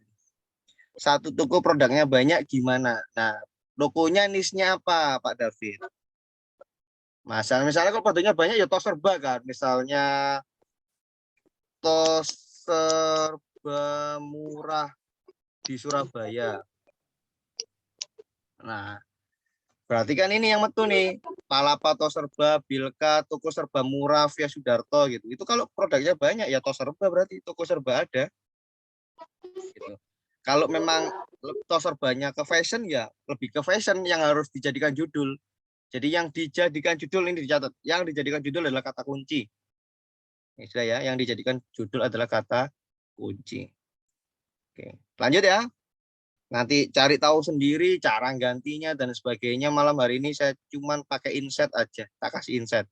Satu toko produknya banyak gimana? Nah, tokonya nisnya apa, Pak David? Misalnya kalau produknya banyak ya tos serba kan. Misalnya tos serba murah di Surabaya. Nah, berarti kan ini yang metu nih. Palapa tos serba, Bilka, toko serba murah, Via Sudarto gitu. Itu kalau produknya banyak ya tos serba berarti toko serba ada. Gitu. Kalau memang tos serbanya ke fashion ya lebih ke fashion yang harus dijadikan judul. Jadi yang dijadikan judul ini dicatat. Yang dijadikan judul adalah kata kunci. Ini sudah ya, yang dijadikan judul adalah kata kunci. Oke, lanjut ya. Nanti cari tahu sendiri cara gantinya dan sebagainya. Malam hari ini saya cuman pakai inset aja, tak kasih inset.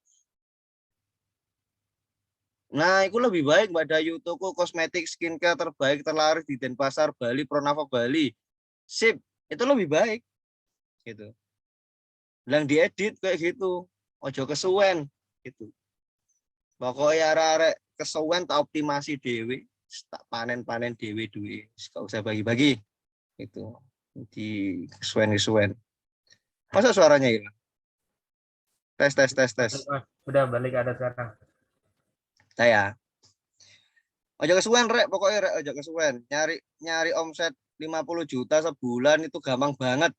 Nah, itu lebih baik Mbak Dayu, toko kosmetik skincare terbaik terlaris di Denpasar, Bali, Pronafa Bali. Sip, itu lebih baik. Gitu. Bilang diedit kayak gitu. Ojo kesuwen gitu. Pokoknya arek-arek kesuwen tak optimasi dewe, tak panen-panen dewe duwe. Gak usah bagi-bagi. Itu di kesuwen. Masa suaranya hilang? Tes. Udah balik ada sekarang. Saya. Ojo kesuwen rek, pokoknya rek ojo kesuwen. Nyari omset 50 juta sebulan itu gampang banget.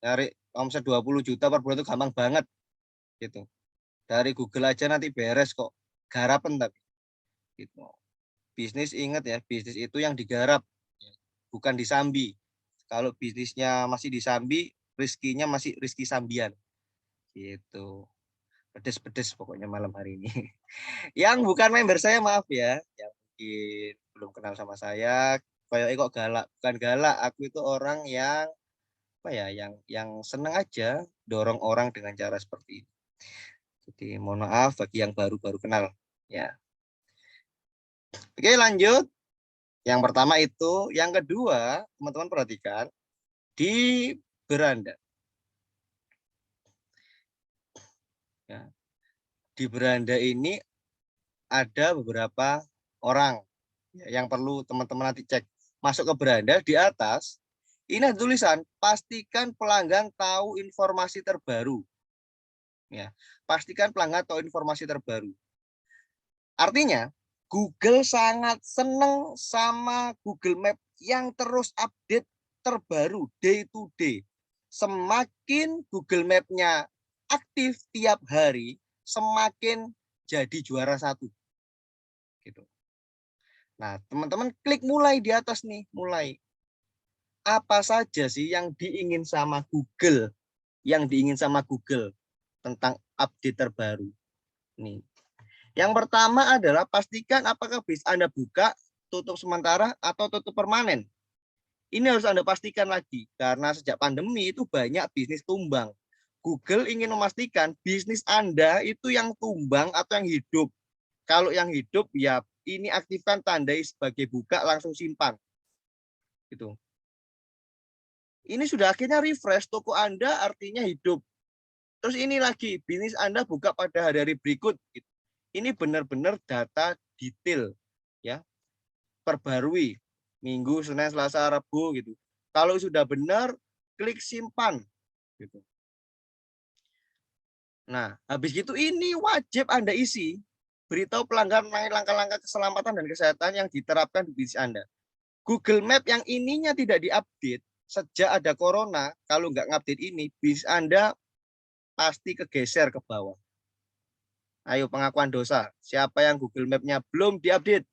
Nyari omset 20 juta per bulan itu gampang banget. Gitu. Dari Google aja nanti beres kok. Garapen tapi. Gitu. Bisnis ingat ya, bisnis itu yang digarap, bukan disambi. Kalau bisnisnya masih disambi, rezekinya masih rezeki sambian. Gitu. Pedes pokoknya malam hari ini. Yang bukan member saya maaf ya, yang mungkin belum kenal sama saya, kayak kok galak, bukan galak, aku itu orang yang apa ya, yang seneng aja dorong orang dengan cara seperti ini. Jadi mohon maaf bagi yang baru-baru kenal ya. Oke, lanjut. Yang pertama itu, yang kedua, teman-teman perhatikan di beranda. Ya. Di beranda ini ada beberapa orang yang perlu teman-teman nanti cek. Masuk ke beranda, di atas ini ada tulisan pastikan pelanggan tahu informasi terbaru. Ya, pastikan pelanggan tahu informasi terbaru. Artinya Google sangat senang sama Google Map yang terus update terbaru day to day. Semakin Google Map-nya aktif tiap hari, semakin jadi juara satu. Gitu. Nah, teman-teman klik mulai di atas nih, mulai. Apa saja sih yang diingin sama Google? Yang diingin sama Google tentang update terbaru. Nih. Yang pertama adalah pastikan apakah bis Anda buka, tutup sementara, atau tutup permanen. Ini harus Anda pastikan lagi, karena sejak pandemi itu banyak bisnis tumbang. Google ingin memastikan bisnis Anda itu yang tumbang atau yang hidup. Kalau yang hidup, ya ini aktifkan tandai sebagai buka, langsung simpan. Gitu. Ini sudah akhirnya refresh, toko Anda artinya hidup. Terus ini lagi, bisnis Anda buka pada hari-hari berikut. Gitu. Ini benar-benar data detail, ya, perbarui Minggu, Senin, Selasa, Rabu gitu. Kalau sudah benar, klik simpan, gitu. Nah, habis gitu ini wajib Anda isi. Beritahu pelanggan mengenai langkah-langkah keselamatan dan kesehatan yang diterapkan di bisnis Anda. Google Map yang ininya tidak diupdate, sejak ada corona, kalau nggak ngupdate ini, bis Anda pasti kegeser ke bawah. Ayo pengakuan dosa. Siapa yang Google Map-nya belum diupdate?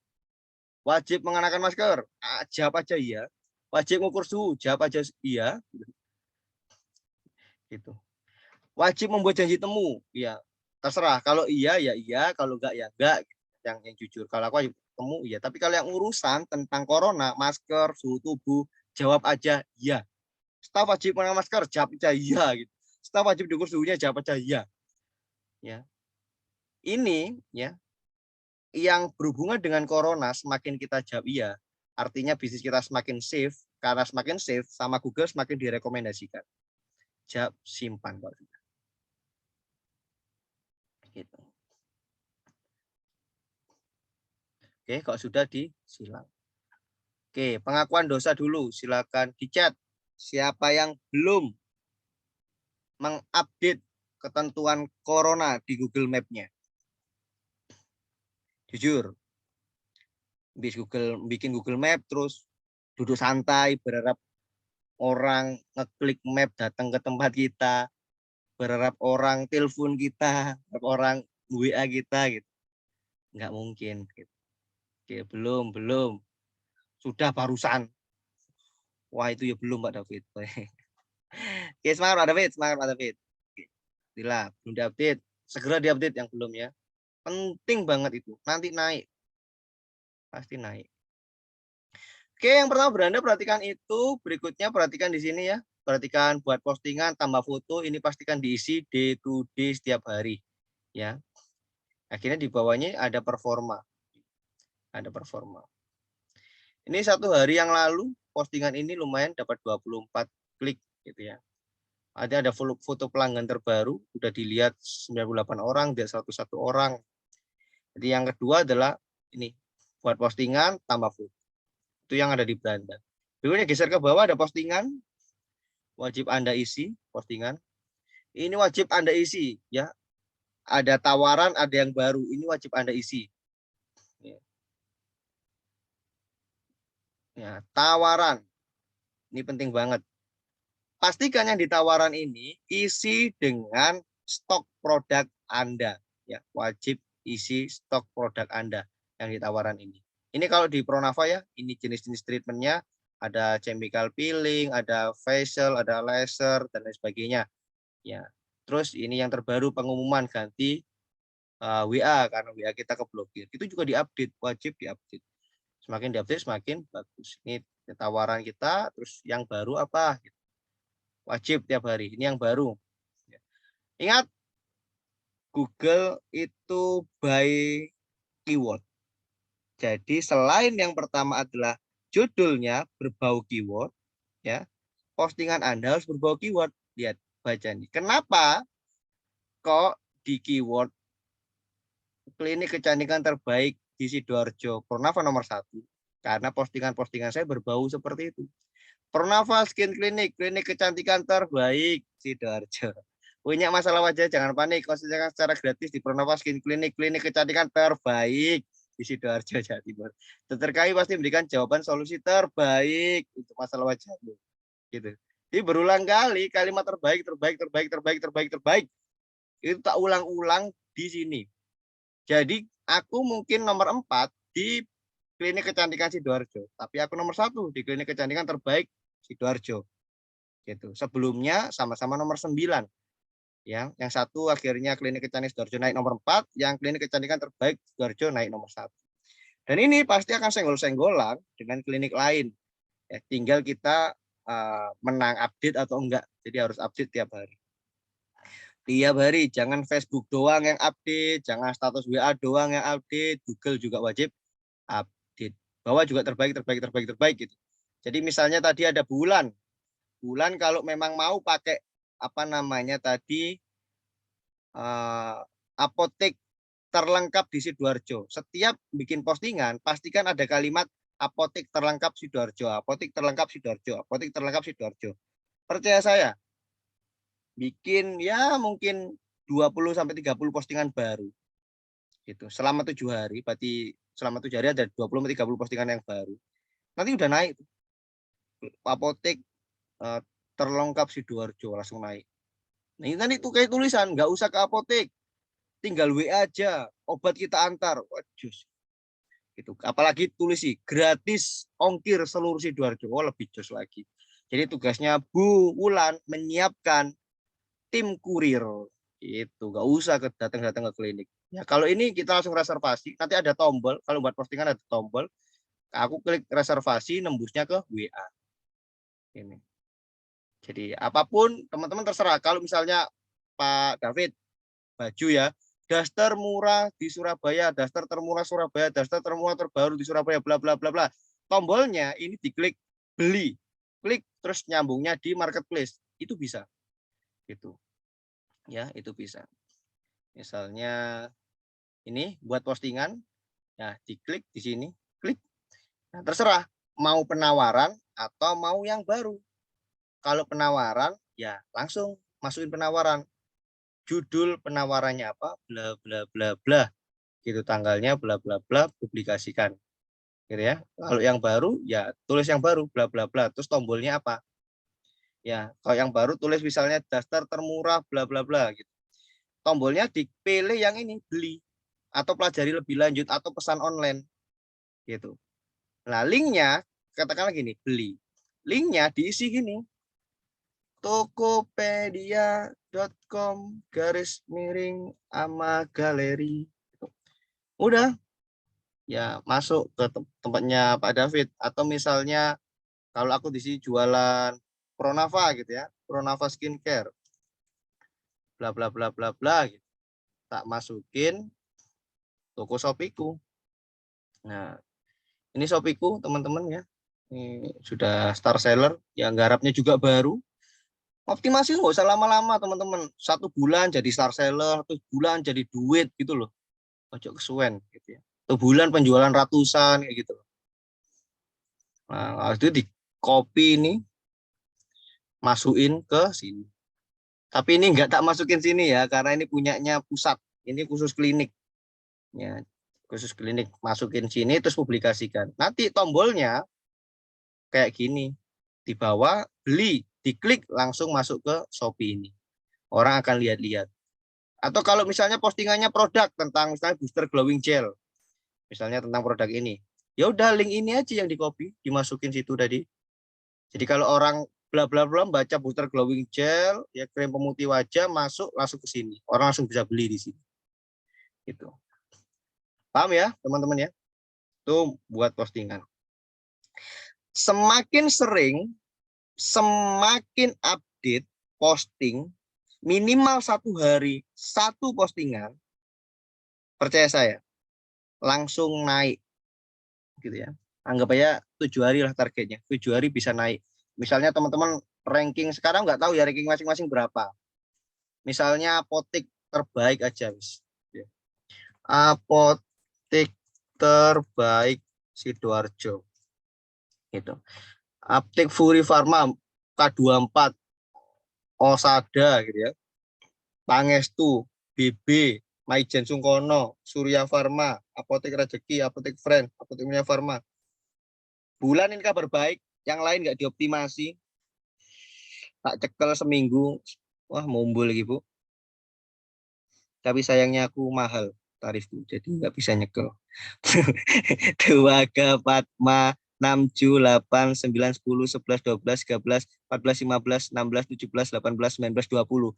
Wajib mengenakan masker. Jawab aja iya. Wajib mengukur suhu. Jawab aja iya. Gitu. Wajib membuat janji temu. Ya, terserah. Kalau iya ya iya, kalau enggak ya enggak. Yang jujur. Kalau aku wajib temu iya. Tapi kalau yang urusan tentang corona, masker, suhu tubuh, jawab aja iya. Staf wajib mengenakan masker, jawab aja iya. Gitu. Staf wajib diukur suhunya, jawab aja iya. Ya. Ini ya yang berhubungan dengan corona, semakin kita jawab iya, artinya bisnis kita semakin safe. Karena semakin safe, sama Google semakin direkomendasikan. Jawab, simpan. Gitu. Oke, kalau sudah disilang. Oke, pengakuan dosa dulu. Silakan di chat. Siapa yang belum mengupdate ketentuan corona di Google Map-nya? Jujur. Bikin Google Map, terus duduk santai, berharap orang ngeklik map datang ke tempat kita, berharap orang telepon kita, berharap orang WA kita gitu. Nggak mungkin gitu. Oke, belum. Sudah barusan. Wah, itu ya belum Pak David. Oke, semangat Pak David, belum diupdate. Segera diupdate yang belum ya. Penting banget itu. Nanti naik. Pasti naik. Oke, yang pertama beranda perhatikan itu, berikutnya perhatikan di sini ya. Perhatikan buat postingan, tambah foto, ini pastikan diisi day to day setiap hari. Ya. Akhirnya di bawahnya ada performa. Ada performa. Ini 1 hari yang lalu, postingan ini lumayan dapat 24 klik gitu ya. Ada foto pelanggan terbaru, udah dilihat 98 orang, dan 101 orang. Jadi yang kedua adalah ini, buat postingan, tambah foto. Itu yang ada di beranda. Berikutnya geser ke bawah ada postingan, wajib Anda isi postingan. Ini wajib Anda isi ya. Ada tawaran, ada yang baru. Ini wajib Anda isi. Ya, tawaran. Ini penting banget. Pastikan yang di tawaran ini isi dengan stok produk Anda. Ya, wajib isi stok produk Anda yang di tawaran ini. Ini kalau di Pronava ya, ini jenis-jenis treatmentnya. Ada chemical peeling, ada facial, ada laser, dan lain sebagainya. Ya, terus ini yang terbaru pengumuman ganti WA karena WA kita keblokir. Itu juga diupdate, wajib diupdate. Semakin diupdate semakin bagus. Ini tawaran kita, terus yang baru apa? Wajib tiap hari. Ini yang baru. Ingat, Google itu by keyword. Jadi selain yang pertama adalah judulnya berbau keyword, ya, postingan Anda harus berbau keyword. Lihat, baca nih. Kenapa kok di keyword klinik kecantikan terbaik di Sidoarjo Pronava nomor 1? Karena postingan-postingan saya berbau seperti itu. Pronava Skin Clinic, klinik kecantikan terbaik Sidoarjo. Punya masalah wajah jangan panik, konsultasikan secara gratis di Pronava Skin Clinic, klinik kecantikan terbaik di Sidoarjo, Jawa Timur. Terkait pasti memberikan jawaban solusi terbaik untuk masalah wajahmu. Gitu. Jadi berulang kali kalimat terbaik. Itu tak ulang-ulang di sini. Jadi aku mungkin nomor 4 di klinik kecantikan Sidoarjo, tapi aku nomor 1 di klinik kecantikan terbaik Sidoarjo. Gitu. Sebelumnya sama-sama nomor 9. Ya, yang satu akhirnya klinik kecantikan Sidoarjo naik nomor 4, yang klinik kecantikan terbaik Sidoarjo naik nomor 1. Dan ini pasti akan senggol-senggolan dengan klinik lain. Ya, tinggal kita menang update atau enggak. Jadi harus update tiap hari. Tiap hari, jangan Facebook doang yang update, jangan status WA doang yang update, Google juga wajib update. Bawah juga terbaik gitu. Jadi misalnya tadi ada bulan kalau memang mau pakai apa namanya tadi apotek terlengkap di Sidoarjo. Setiap bikin postingan pastikan ada kalimat apotek terlengkap Sidoarjo, apotek terlengkap Sidoarjo, apotek terlengkap Sidoarjo. Percaya saya, bikin ya mungkin 20 sampai 30 postingan baru. Gitu. Selama 7 hari, berarti selama 7 hari ada 20 sampai 30 postingan yang baru. Nanti udah naik. Apotek eh, terlengkap Sidoarjo langsung naik. Nah, ini kan itu kayak tulisan, nggak usah ke apotek, tinggal WA aja, obat kita antar. Waduh, gitu. Apalagi tulis sih gratis ongkir seluruh Sidoarjo, lebih jos lagi. Jadi tugasnya Bu Wulan menyiapkan tim kurir, itu nggak usah datang-datang ke klinik. Ya kalau ini kita langsung reservasi, nanti ada tombol, kalau buat postingan ada tombol, aku klik reservasi, nembusnya ke WA. Ini. Jadi apapun teman-teman terserah. Kalau misalnya Pak David baju ya, daster murah di Surabaya, daster termurah Surabaya, daster termurah terbaru di Surabaya, bla bla bla bla. Tombolnya ini diklik beli, klik terus nyambungnya di marketplace, itu bisa. Gitu. Ya, itu bisa. Misalnya ini buat postingan, ya diklik di sini, klik. Nah, terserah mau penawaran atau mau yang baru. Kalau penawaran, ya langsung masukin penawaran. Judul penawarannya apa? Bla bla bla bla. Gitu tanggalnya bla bla bla, publikasikan. Gitu ya. Kalau yang baru, ya tulis yang baru bla bla bla. Terus tombolnya apa? Ya, kalau yang baru tulis misalnya daster termurah bla bla bla gitu. Tombolnya dipilih yang ini beli atau pelajari lebih lanjut atau pesan online gitu. Nah, linknya katakanlah gini, beli. Linknya diisi gini, tokopedia.com/ama galeri. Udah, ya masuk ke tempatnya Pak David. Atau misalnya kalau aku di sini jualan Pronava gitu ya, Pronava Skincare, bla bla bla bla bla gitu. Tak masukin toko Shopeeku. Nah, ini Shopeeku teman-teman ya. Ini sudah star seller, yang garapnya juga baru. Optimasi nggak usah lama-lama teman-teman. 1 bulan jadi star seller, 1 bulan jadi duit gitu loh. Ojo kesuwen gitu ya. 1 bulan penjualan ratusan kayak gitu. Nah, itu di copy ini masukin ke sini. Tapi ini nggak tak masukin sini ya, karena ini punyanya pusat. Ini khusus klinik. Ya, khusus klinik. Masukin sini terus publikasikan. Nanti tombolnya kayak gini. Di bawah beli, diklik langsung masuk ke Shopee ini. Orang akan lihat-lihat. Atau kalau misalnya postingannya produk tentang misalnya booster glowing gel. Misalnya tentang produk ini. Ya udah link ini aja yang di copy, dimasukin situ tadi. Jadi kalau orang bla bla bla baca booster glowing gel, ya krim pemutih wajah masuk langsung ke sini. Orang langsung bisa beli di sini. Gitu. Paham ya, teman-teman ya? Itu buat postingan. Semakin sering, semakin update posting, minimal 1 hari 1 postingan, percaya saya, langsung naik. Gitu ya. Anggap aja 7 hari lah targetnya. 7 hari bisa naik. Misalnya teman-teman ranking sekarang nggak tahu ya ranking masing-masing berapa. Misalnya apotek terbaik aja, Miss. Apotek terbaik Sidoarjo. Gitu. Aptek Furi Pharma K24 Osada gitu ya. Pangestu, BB, Maijen Sungkono, Surya Pharma, Apotek Rezeki, Apotek Friend, Apotek Minyak Pharma. Bulan ini kabar baik, yang lain nggak dioptimasi. Tak cekel seminggu, wah mumbul lagi Bu. Tapi sayangnya aku mahal tarifku, jadi nggak bisa nyekel. 2, 4, 5, 6, 7, 8, 9, 10, 11, 12, 13, 14, 15, 16, 17, 18, 19, 20.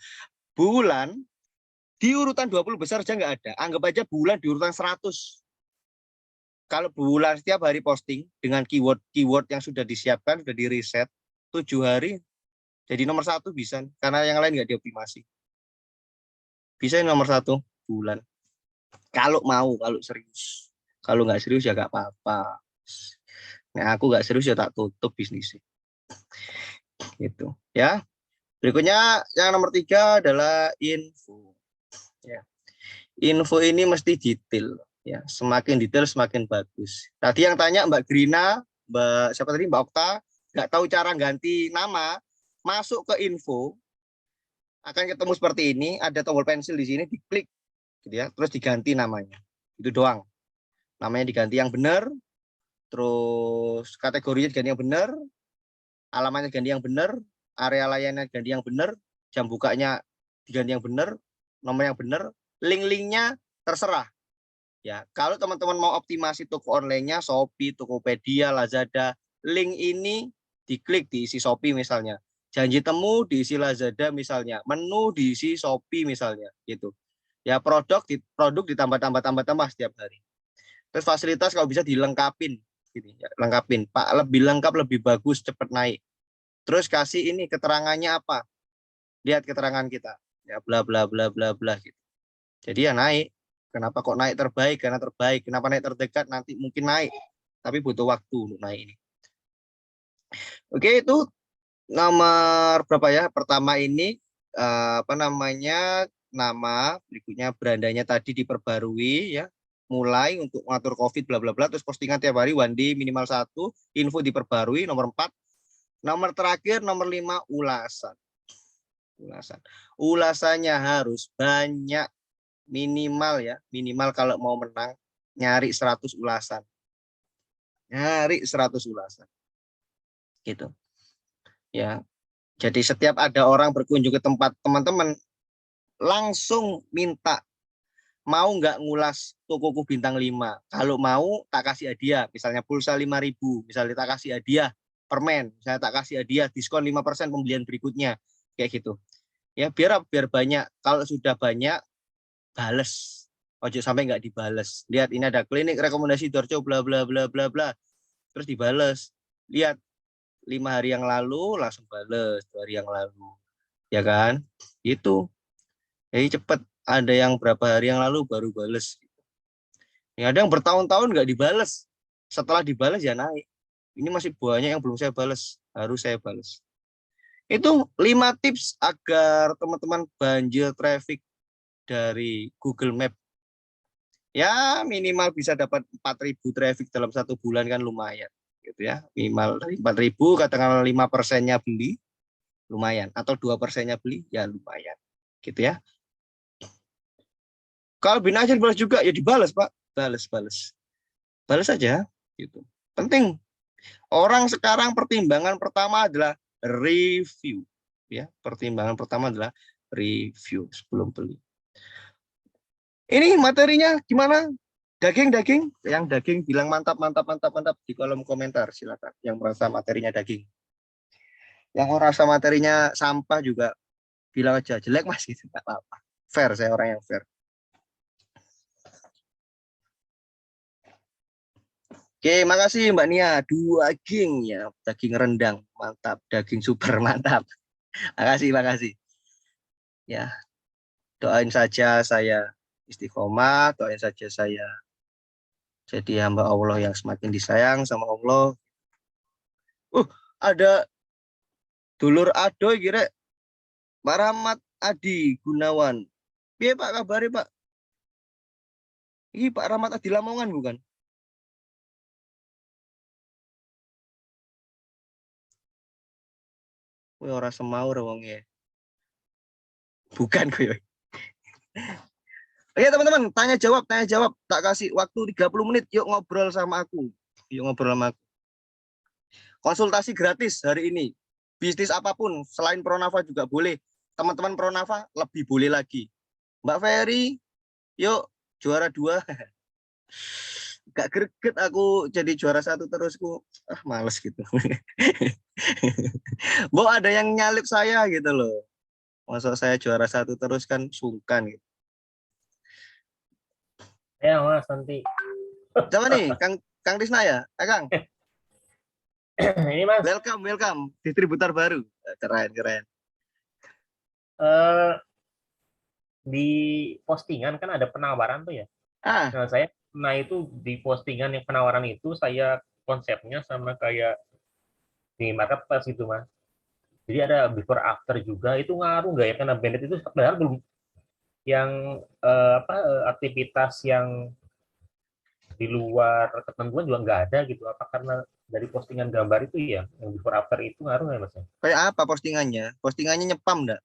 Bulan di urutan 20 besar aja nggak ada. Anggap aja bulan di urutan 100. Kalau bulan setiap hari posting dengan keyword yang sudah disiapkan, sudah di riset, 7 hari jadi nomor 1 bisa. Karena yang lain nggak dioptimasi. Bisa nomor 1 bulan. Kalau mau, kalau serius. Kalau nggak serius ya nggak apa-apa. Nah, aku nggak serius ya tak tutup bisnisnya. Gitu ya. Berikutnya yang nomor 3 adalah info. Ya. Info ini mesti detail. Ya, semakin detail semakin bagus. Tadi yang tanya Mbak Grina, Mbak siapa tadi Mbak Okta, nggak tahu cara ganti nama, masuk ke info akan ketemu seperti ini. Ada tombol pensil di sini, diklik, gitu ya. Terus diganti namanya. Itu doang. Namanya diganti yang benar. Terus kategorinya diganti yang benar, alamatnya ganti yang benar, area layannya ganti yang benar, jam bukanya diganti yang benar, nomor yang benar, link-linknya terserah. Ya, kalau teman-teman mau optimasi toko online-nya, Shopee, Tokopedia, Lazada, link ini diklik diisi Shopee misalnya. Janji temu diisi Lazada misalnya, menu diisi Shopee misalnya, gitu. Ya, produk ditambah setiap hari. Terus fasilitas kalau bisa dilengkapin, gitu ya, lengkapin. Pak, lebih lengkap, lebih bagus, cepat naik. Terus kasih ini keterangannya apa? Lihat keterangan kita. Ya, bla bla bla bla bla gitu. Jadi ya naik. Kenapa kok naik terbaik? Karena terbaik. Kenapa naik terdekat? Nanti mungkin naik. Tapi butuh waktu untuk naik ini. Oke, itu nomor berapa ya? Pertama ini apa namanya? Nama, berikutnya berandanya tadi diperbarui ya. Mulai untuk mengatur COVID bla bla bla, terus postingan tiap hari one day minimal 1, info diperbarui nomor 4. Nomor terakhir nomor 5 ulasan. Ulasannya harus banyak, minimal ya, minimal kalau mau menang nyari 100 ulasan. Nyari 100 ulasan. Gitu. Ya. Jadi setiap ada orang berkunjung ke tempat teman-teman langsung minta mau nggak ngulas tokoku bintang 5. Kalau mau tak kasih hadiah, misalnya pulsa 5.000, misalnya tak kasih hadiah permen, misalnya tak kasih hadiah diskon 5% pembelian berikutnya, kayak gitu. Ya biar banyak. Kalau sudah banyak bales. Ojo sampai nggak dibales. Lihat ini ada klinik rekomendasi Dorco bla bla bla bla bla. Terus dibales. Lihat 5 hari yang lalu langsung bales, 2 hari yang lalu. Ya kan? Itu. Jadi cepet. Ada yang berapa hari yang lalu baru bales. Ya, ada yang bertahun-tahun nggak dibales. Setelah dibales ya naik. Ini masih banyak yang belum saya bales. Harus saya bales. Itu 5 tips agar teman-teman banjir traffic dari Google Map. Ya minimal bisa dapat 4.000 traffic dalam 1 bulan kan lumayan. Gitu ya. Minimal 4.000, katakanlah 5%-nya beli, lumayan. Atau 2%-nya beli, ya lumayan. Gitu ya. Kalau bina aja dibalas juga, ya dibalas Pak. Balas. Balas saja. Gitu. Penting. Orang sekarang pertimbangan pertama adalah review. Ya, pertimbangan pertama adalah review sebelum beli. Ini materinya gimana? Daging. Yang daging bilang mantap di kolom komentar. Silakan. Yang merasa materinya daging. Yang merasa materinya sampah juga bilang aja jelek mas gitu. Nggak apa-apa. Fair, saya orang yang fair. Oke, makasih Mbak Nia. 2 daging ya, daging rendang mantap, daging super mantap. Makasih. Ya, doain saja saya istiqomah, doain saja saya jadi hamba Allah yang semakin disayang sama Allah. Ada dulur adoy kira Pak Rahmat Adi Gunawan. Piye Pak kabare Pak? Ini Pak Rahmat Adi Lamongan bukan? Kowe ora semaur wonge. Bukan kowe. Oke teman-teman, tanya jawab. Tak kasih waktu 30 menit. Yuk ngobrol sama aku. Konsultasi gratis hari ini. Bisnis apapun, selain Pronava juga boleh. Teman-teman Pronava lebih boleh lagi. Mbak Ferry, yuk juara 2. Gak greget aku jadi juara 1 terus. Males gitu. Bo ada yang nyalip saya gitu loh. Masa saya juara 1 terus kan sungkan gitu. Ya mas nanti. Siapa nih? Kang Tisna ya? Kang? Ini mas. Welcome. Distributor baru. Keren. Di postingan kan ada penawaran tuh ya. Nah saya itu di postingan yang penawaran itu saya konsepnya sama kayak di marketplace gitu mas. Jadi ada before after juga, itu ngaruh nggak ya? Karena bandit itu padahal belum yang aktivitas yang di luar ketentuan juga nggak ada gitu. Apa karena dari postingan gambar itu ya, yang before after itu ngaruh nggak mas? Kayak apa postingannya? Postingannya nyepam nggak?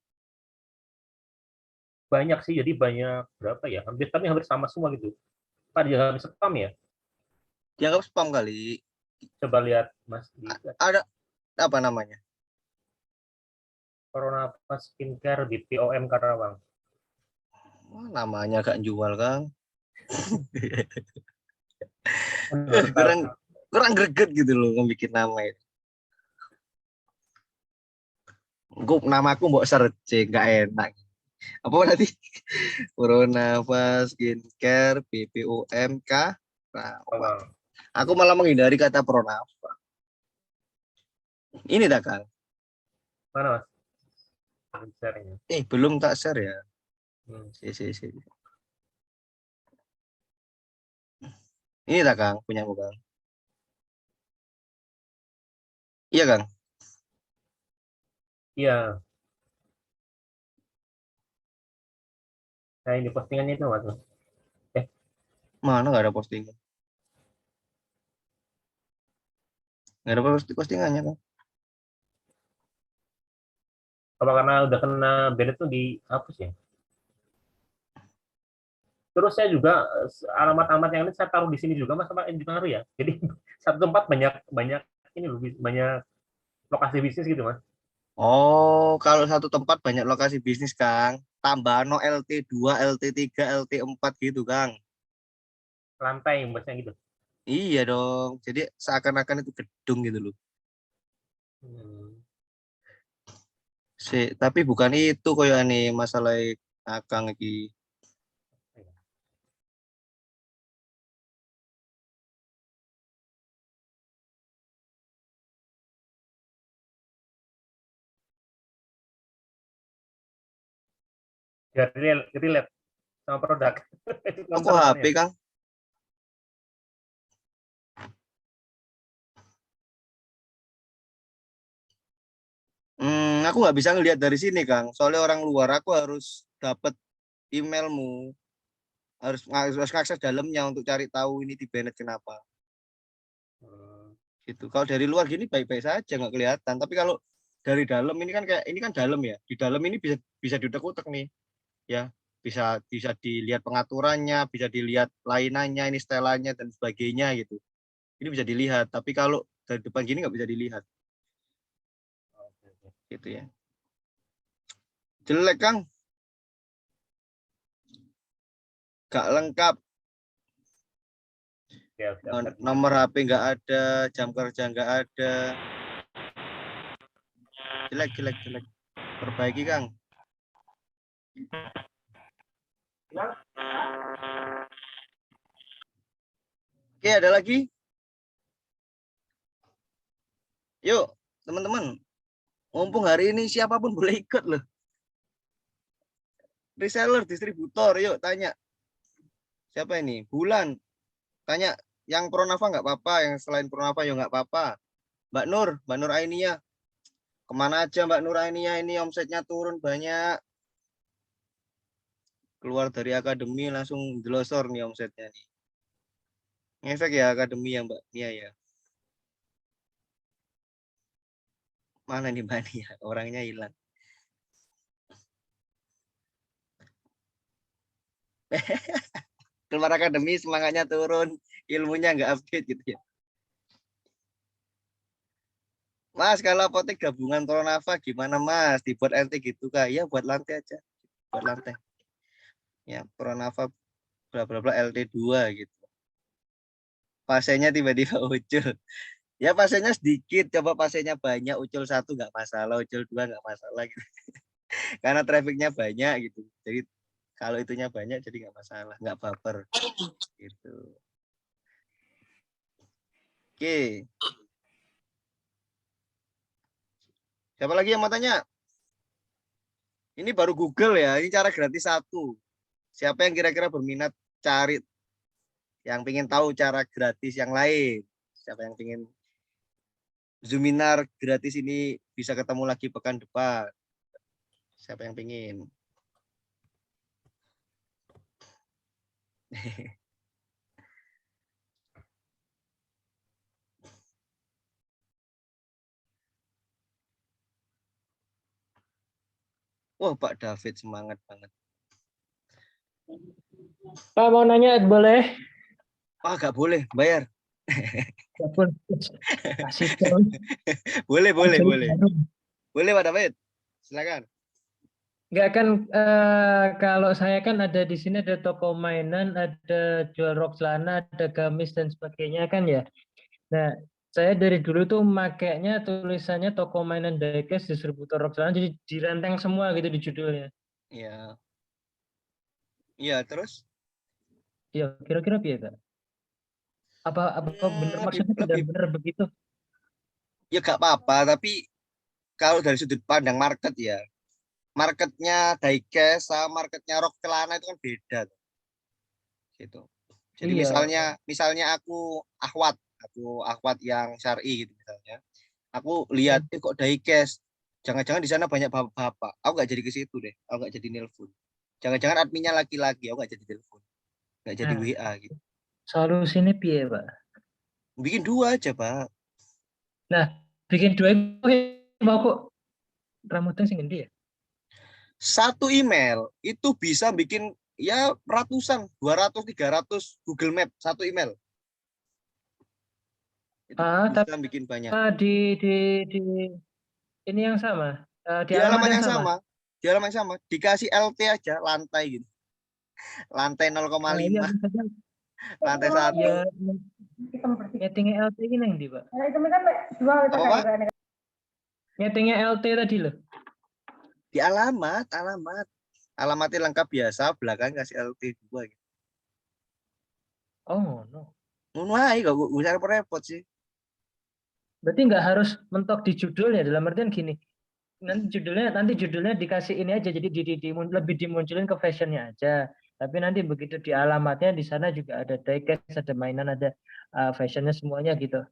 Banyak sih, jadi banyak berapa ya? Hampir sama semua gitu. Pak jangan spam ya? Dianggap spam kali. Coba lihat mas. apa namanya? Corona Skincare di POM Karawang. Namanya gak jual, Kang. Menurut kurang greget gitu loh bikin nama itu. Namaku mbok search nggak enak. Apa nanti? Corona Skincare PPOMK. Karawang. Aku malah menghindari kata Pronafa. Ini dah, Kang. Mana Mas? Share-nya. Belum tak share ya. Si. Ini dah, Kang, punya Kang. Iya, Kang. Iya. Nah, ini postingannya itu Mas. Mana nggak ada postingan? Nggak ada postingannya, Kang. Apa karena udah kena ban itu dihapus ya? Terus saya juga alamat-alamat yang ini saya taruh di sini juga Mas sama engineer ya. Jadi satu tempat banyak ini loh, banyak lokasi bisnis gitu Mas. Oh, kalau satu tempat banyak lokasi bisnis, Kang. Tambah no LT2, LT3, LT4 gitu, Kang. Lantai Masnya gitu. Iya dong. Jadi seakan-akan itu gedung gitu loh. Tapi bukan itu koyo ane masalah Akang iki. Ya, relate sama produk. Kok HP, Kang? Aku nggak bisa ngelihat dari sini, Kang. Soalnya orang luar aku harus dapat emailmu. Harus ngakses dalamnya untuk cari tahu ini di banned kenapa. Gitu. Kalau dari luar gini baik-baik saja nggak kelihatan. Tapi kalau dari dalam ini kan kayak ini kan dalam ya. Di dalam ini bisa diutak-utak nih. Ya, bisa dilihat pengaturannya, bisa dilihat lainannya, ini setelannya dan sebagainya gitu. Ini bisa dilihat. Tapi kalau dari depan gini nggak bisa dilihat. Gitu ya. Jelek, Kang. Gak lengkap. Nomor HP nggak ada, jam kerja nggak ada. Jelek. Perbaiki, Kang. Oke, ada lagi? Yuk, teman-teman. Mumpung hari ini siapapun boleh ikut loh. Reseller, distributor, yuk tanya. Siapa ini? Bulan. Tanya, yang Pronafa nggak apa-apa, yang selain Pronafa ya nggak apa-apa. Mbak Nur Ainia. Kemana aja Mbak Nur Ainia ini omsetnya turun banyak. Keluar dari akademi langsung delosor nih omsetnya nih. Ngefek ya akademi ya Mbak Nia ya. Mana nih Mbak Nia? Orangnya hilang. Keluar akademi semangatnya turun, ilmunya nggak update gitu ya. Mas, kalau apotek gabungan Pronafa gimana Mas? Dibuat LT gitu kah? Ya buat lantai aja. Buat lantai. Ya, Pronafa bla bla bla LT2 gitu. Pasiennya tiba-tiba ucul. Ya pasiennya sedikit, coba pasiennya banyak, ucul 1 nggak masalah, ucul 2 nggak masalah gitu. Karena trafficnya banyak gitu. Jadi kalau itunya banyak jadi nggak masalah, nggak baper gitu. Oke. Siapa lagi yang mau tanya? Ini baru Google ya, ini cara gratis 1. Siapa yang kira-kira berminat cari yang ingin tahu cara gratis yang lain? Siapa yang ingin Zoominar gratis ini bisa ketemu lagi pekan depan? Siapa yang ingin? Wah, Pak David semangat banget. Pak mau nanya boleh? Pak, nggak boleh bayar. Walaupun kasih tahu. Boleh, boleh, Jadi boleh. baru. Boleh Pak David. Silakan. Nggak kan kalau saya kan ada di sini ada toko mainan, ada jual rok celana, ada gamis dan sebagainya kan ya. Nah, saya dari dulu tuh makainya tulisannya toko mainan diecast distributor rok celana jadi direnteng semua gitu di judulnya. Iya. Iya, terus? Ya, kira-kira ya, Kak? Apa benar maksudnya Lebih benar begitu? ya gak apa-apa, tapi kalau dari sudut pandang market ya, marketnya diecast sama marketnya rok celana itu kan beda gitu. Jadi Iya. misalnya aku akhwat yang syar'i gitu misalnya. Aku lihat kok diecast. Jangan-jangan di sana banyak bapak-bapak. Aku nggak jadi ke situ deh. Aku nggak jadi nelpon. Jangan-jangan adminnya laki-laki. Aku nggak jadi telepon. Nggak jadi Nah, WA gitu. solusinya piye, Pak? Bikin 2 aja, Pak. Nah, bikin dua itu mau kok rambutan sing ngendi ya? Satu email itu bisa bikin ya ratusan, 200, 300 Google Map satu email. Itu Tapi bisa bikin banyak. di ini yang sama, di Di alamat halaman yang yang sama. sama. Di halaman yang sama. Dikasih LT aja, lantai gitu. Lantai 0,5. Nah, iya bisa kan? Lantai 1. Ya, nyetingnya LT ini yang di, Pak. Apa, Pak? Nyetingnya LT tadi loh. Di alamat. Alamatnya lengkap biasa, belakang kasih LT 2 gitu. Oh, no. Ngono ae gak usah repot-repot sih. Berarti nggak harus mentok di judulnya, dalam artian gini. Nanti judulnya dikasih ini aja, jadi lebih dimunculin ke fashionnya aja. Tapi nanti begitu di alamatnya di sana juga ada diecast, ada mainan, ada fashionnya semuanya gitu.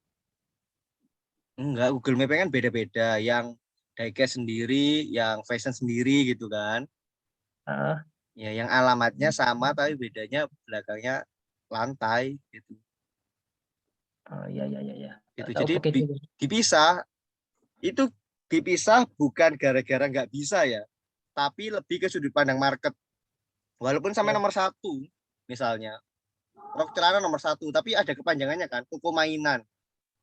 Enggak, Google Maps kan beda-beda. Yang diecast sendiri, yang fashion sendiri gitu kan. Ah, Ya, yang alamatnya sama tapi bedanya belakangnya lantai gitu. oh, iya iya iya. Itu Tahu jadi begitu. dipisah. Itu dipisah bukan gara-gara nggak bisa ya, tapi lebih ke sudut pandang market. Walaupun sampai Ya. nomor 1, misalnya rok celana nomor 1, tapi ada kepanjangannya kan, toko mainan.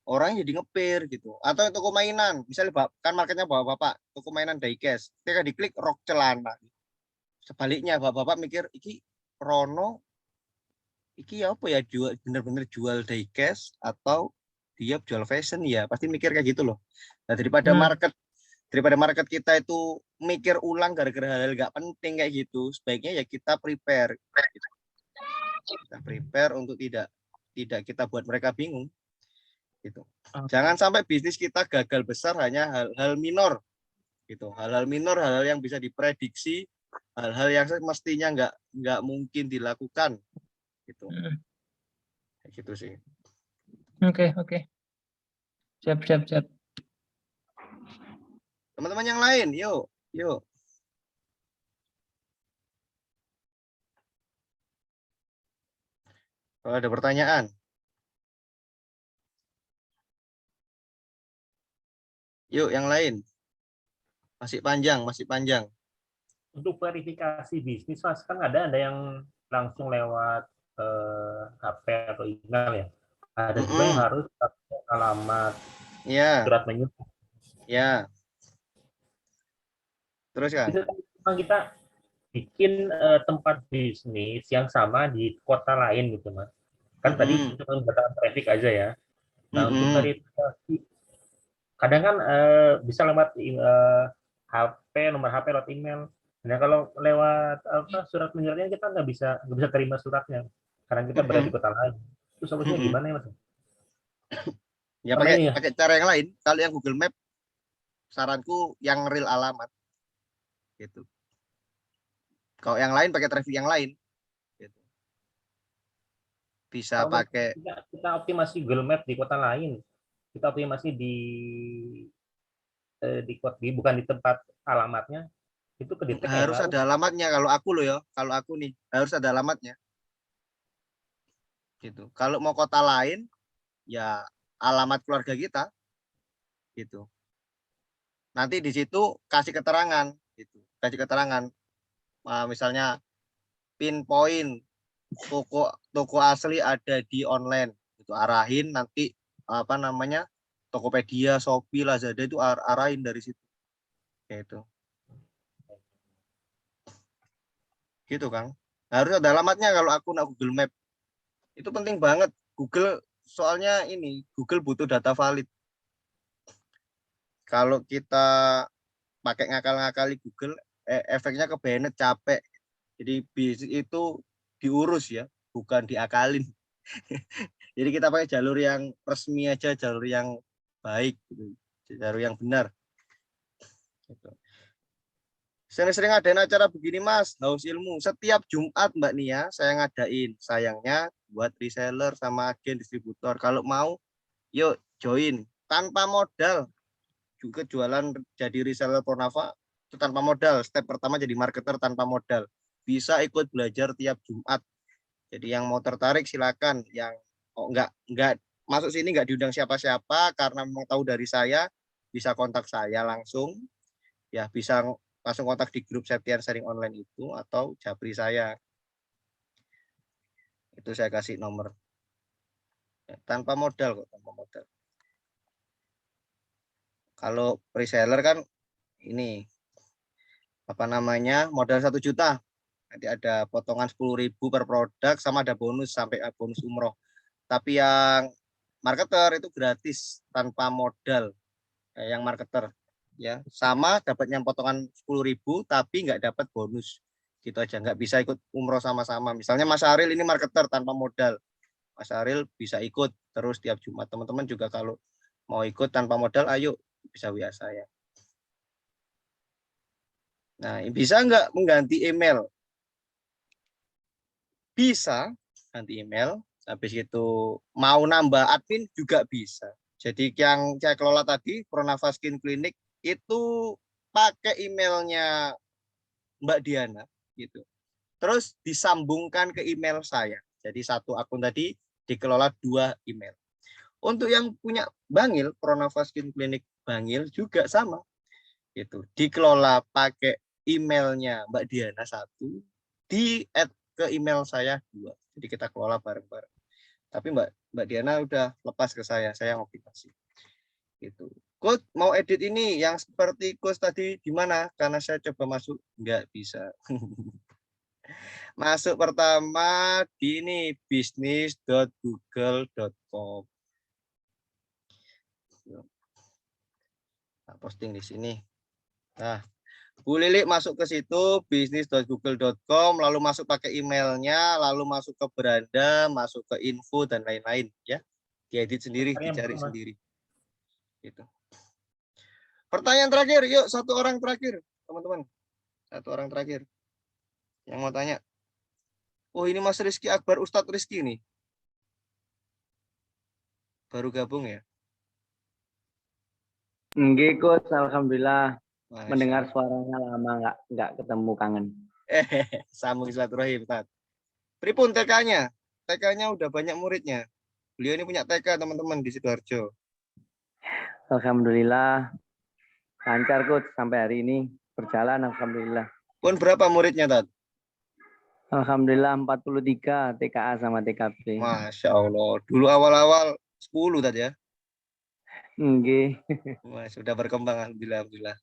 Orang jadi ngepir gitu. Atau toko mainan, misalnya kan marketnya bapak-bapak, toko mainan diecast. Ketika diklik rok celana. Sebaliknya bapak-bapak mikir, iki Rono, iki apa ya, jual bener-bener jual diecast atau dia jual fashion ya, pasti mikir kayak gitu loh. Nah, daripada market kita itu mikir ulang gara-gara hal-hal nggak penting kayak gitu, sebaiknya ya kita prepare untuk tidak kita buat mereka bingung gitu. Jangan sampai bisnis kita gagal besar hanya hal-hal minor gitu, hal-hal minor, hal-hal yang bisa diprediksi, hal-hal yang mestinya nggak mungkin dilakukan gitu. Kayak gitu sih. Oke. Siap. Teman-teman yang lain, yuk. Kalau ada pertanyaan. Yuk, yang lain. Masih panjang. Untuk verifikasi bisnis, Mas, kan ada yang langsung lewat HP atau email ya. Ada juga yang harus alamat, surat menyurat. Ya. Terus kan? Itu kan kita bikin tempat bisnis yang sama di kota lain gitu, Mas. Kan tadi cuma menggunakan traffic aja ya. Nah, untuk verifikasi, kadang kan bisa lewat HP, nomor HP, lewat email. Nah, kalau lewat surat menyuratnya kita nggak bisa terima suratnya karena kita berada di kota lain. Itu solusinya gimana ya, Mas? Ya pakai cara yang lain. Kalau yang Google Map, saranku yang real alamat gitu. Kalau yang lain pakai traffic yang lain gitu. Bisa Kalau pakai kita optimasi Google Map di kota lain, kita optimasi bukan di tempat alamatnya, itu kedetek harus ada alamatnya. Kalau aku nih harus ada alamatnya gitu. Kalau mau kota lain ya alamat keluarga kita gitu. Nanti di situ kasih keterangan gitu. Misalnya pinpoint toko asli ada di online Itu arahin nanti apa namanya Tokopedia, Shopee, Lazada itu arahin dari situ. Kayak itu. Gitu, Kang. Harus ada alamatnya kalau akun Google Map. Itu penting banget. Google soalnya ini Google butuh data valid. Kalau kita pakai ngakal-ngakali Google, efeknya ke Bennett capek. Jadi itu diurus ya, bukan diakalin. Jadi kita pakai jalur yang resmi aja, jalur yang baik, gitu. Jalur yang benar. Gitu. Sering-sering ngadain acara begini Mas, haus ilmu. Setiap Jumat Mbak Nia saya ngadain. Sayangnya buat reseller sama agen distributor. Kalau mau, yuk join. Tanpa modal. Juga jualan jadi reseller Pronava itu tanpa modal. Step pertama jadi marketer tanpa modal. Bisa ikut belajar tiap Jumat. Jadi yang mau tertarik silakan. Yang enggak masuk sini enggak diundang siapa-siapa karena mau tahu dari saya, bisa kontak saya langsung. Ya, bisa langsung kontak di grup Septian Sharing Online itu atau Japri saya. Itu saya kasih nomor. Tanpa modal kok, tanpa modal. Kalau reseller kan ini apa namanya modal 1 juta. Nanti ada potongan 10.000 per produk sama ada bonus sampai bonus umroh. Tapi yang marketer itu gratis tanpa modal. Yang marketer ya sama dapatnya potongan 10.000 tapi nggak dapat bonus gitu aja, nggak bisa ikut umroh sama-sama. Misalnya Mas Aril ini marketer tanpa modal, Mas Aril bisa ikut terus tiap Jumat. Teman-teman juga kalau mau ikut tanpa modal ayo bisa WA saya. Nah, bisa nggak mengganti email? Bisa ganti email. Habis itu mau nambah admin juga bisa. Jadi yang saya kelola tadi Pronava Skin Clinic itu pakai emailnya Mbak Diana gitu. Terus disambungkan ke email saya. Jadi satu akun tadi dikelola 2 email. Untuk yang punya Bangil, Pronava Skin Clinic Bangil juga sama. Itu dikelola pakai emailnya Mbak Diana 1, di-add ke email saya 2. Jadi kita kelola bareng-bareng. Tapi Mbak Diana udah lepas ke saya optimasi. Gitu. Coach mau edit ini yang seperti coach tadi gimana? Karena saya coba masuk nggak bisa. Masuk pertama di ini business.google.com. Nah, posting di sini. Nah, Bu Lili masuk ke situ business.google.com, lalu masuk pakai emailnya, lalu masuk ke beranda, masuk ke info dan lain-lain ya. Diedit sendiri, dicari sendiri. Gitu. Pertanyaan terakhir, yuk 1 orang terakhir, teman-teman. 1 orang terakhir. Yang mau tanya. Oh, ini Mas Rizky Akbar, Ustadz Rizky nih. Baru gabung ya? Nggih, Coach, alhamdulillah. Mendengar suaranya lama nggak ketemu, kangen. Sambung silaturahim, Ustaz. Pripun TK-nya? TK-nya udah banyak muridnya. Beliau ini punya TK, teman-teman, di Sidoarjo. Alhamdulillah. Lancar, Coach, sampai hari ini. Berjalan, alhamdulillah. Pun berapa muridnya, Tat? Alhamdulillah 43 TKA sama TKB. Masya Allah. Dulu awal-awal 10 Tat ya? Nggih. Wah, sudah berkembang, alhamdulillah.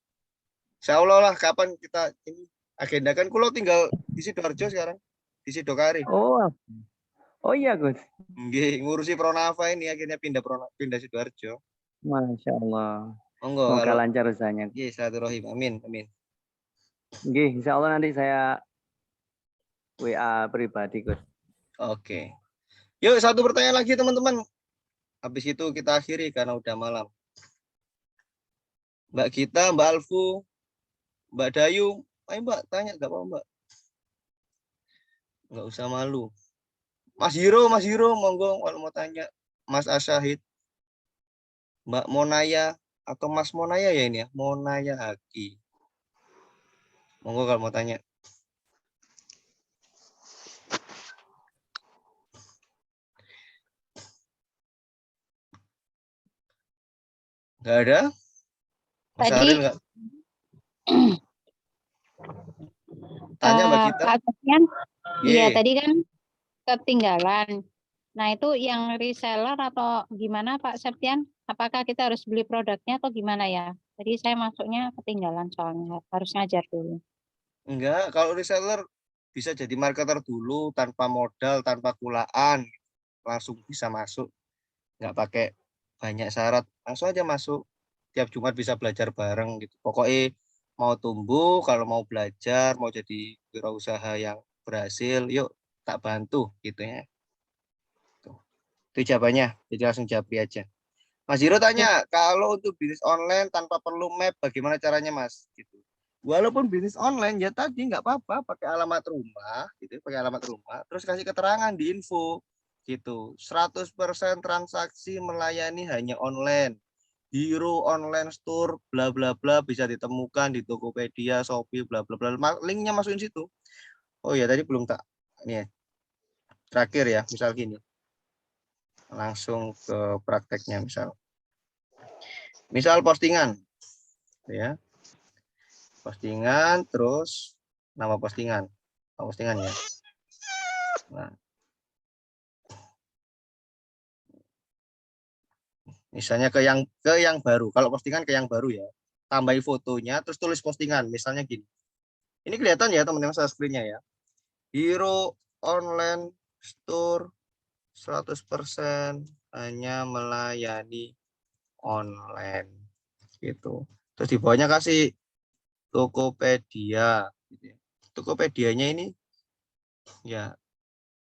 Insya Allah lah, kapan kita ini agendakan. Kulo tinggal di Sidoarjo sekarang. Di Sidokari. Oh iya, Gus. Nggih, ngurusi Pronava ini akhirnya pindah Sidoarjo. Masya Allah. Monggo, semoga lancar usahanya. Nggih, silaturahim. Amin. Nggih, insya Allah nanti saya WA pribadi, Gus. Oke. Yuk, 1 pertanyaan lagi, teman-teman. Habis itu kita akhiri karena udah malam. Mbak Gita, Mbak Alfu, Mbak Dayu. Ayo Mbak, tanya. Gak apa-apa Mbak. Nggak usah malu. Mas Hiro, monggo kalau mau tanya. Mas Asyahid, Mbak Monaya, atau Mas Monaya ya ini ya? Monaya Haki. Monggo kalau mau tanya. Nggak ada? Mas Tadi, Aril nggak? Tanya Mbak Gita. Kak Sofian, iya tadi kan ketinggalan. Nah, itu yang reseller atau gimana Pak Septian? Apakah kita harus beli produknya atau gimana ya? Jadi saya masuknya ketinggalan soalnya harus ngajar dulu. Enggak, kalau reseller bisa jadi marketer dulu tanpa modal, tanpa kulaan, langsung bisa masuk. Nggak pakai banyak syarat, langsung aja masuk. Tiap Jumat bisa belajar bareng gitu. Pokoknya mau tumbuh, kalau mau belajar, mau jadi wirausaha yang berhasil, yuk tak bantu gitu ya. Itu jawabannya, jadi langsung japri aja. Mas Jiro tanya, kalau untuk bisnis online tanpa perlu map, bagaimana caranya Mas? Gitu. Walaupun bisnis online ya tadi nggak apa-apa, pakai alamat rumah, gitu, pakai alamat rumah, terus kasih keterangan di info, gitu. 100% transaksi melayani hanya online. Hero online store, bla bla bla, bisa ditemukan di Tokopedia, Shopee, bla bla bla. Linknya masukin situ. Oh ya tadi belum tak, ini terakhir ya, misal gini. Langsung ke prakteknya misal postingan ya, postingan terus nama postingan ya. Nah, misalnya ke yang baru, kalau postingan ke yang baru ya, tambahi fotonya terus tulis postingan misalnya gini, ini kelihatan ya teman-teman screen-nya ya, Hero online store 100% hanya melayani online gitu. Terus di bawahnya kasih Tokopedia gitu ya. Tokopedia-nya ini ya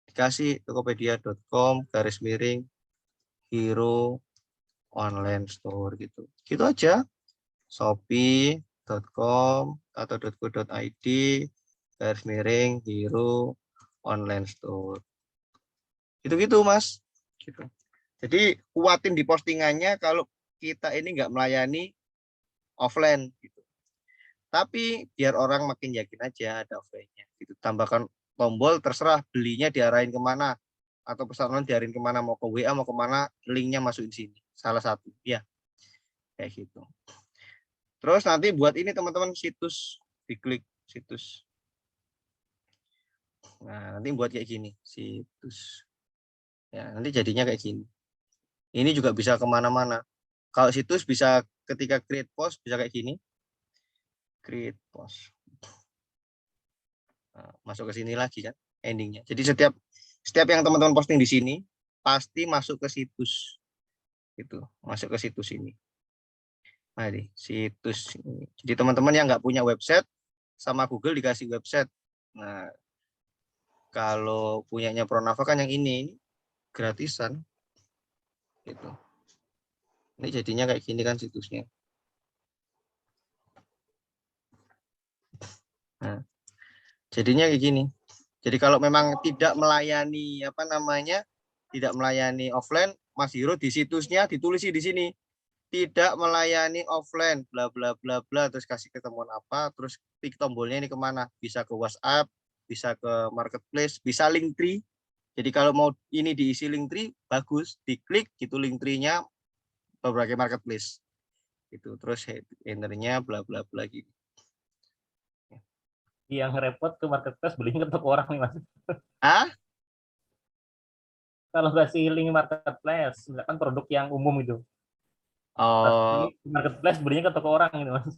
dikasih tokopedia.com/hero online store gitu. Gitu aja. shopee.com atau .co.id/hero online store. Gitu-gitu Mas. Gitu. Jadi kuatin di postingannya kalau kita ini nggak melayani offline gitu. Tapi biar orang makin yakin aja ada offline-nya. Gitu. Tambahkan tombol terserah belinya diarahin kemana atau pesanan diarahin kemana, mau ke WA mau kemana, linknya masukin sini. Salah satu ya kayak gitu. Terus nanti buat ini teman-teman situs, diklik situs. Nah nanti buat kayak gini situs. Ya nanti jadinya kayak gini. Ini juga bisa kemana-mana. Kalau situs bisa ketika create post bisa kayak gini. Create post. Nah, masuk ke sini lagi kan endingnya. Jadi setiap yang teman-teman posting di sini pasti masuk ke situs. Itu masuk ke situs ini. Nah, di situs ini. Jadi teman-teman yang nggak punya website sama Google dikasih website. Nah, kalau punyanya Pronava kan yang ini gratisan. Gitu. Ini jadinya kayak gini kan situsnya. Nah, jadinya kayak gini. Jadi kalau memang tidak melayani tidak melayani offline, Mas Hiro di situsnya ditulis di sini tidak melayani offline, bla bla bla bla, terus kasih ketemuan apa, terus klik tombolnya ini kemana? Bisa ke WhatsApp, bisa ke Marketplace, bisa Linktree. Jadi kalau mau ini diisi Linktree, bagus, diklik gitu Linktree-nya berbagai Marketplace. Itu terus headernya bla bla bla gitu. Yang repot ke Marketplace belinya ke toko orang nih Mas. Kalau kasih link Marketplace, misalkan produk yang umum itu. Oh. Marketplace belinya ke toko orang gitu Mas.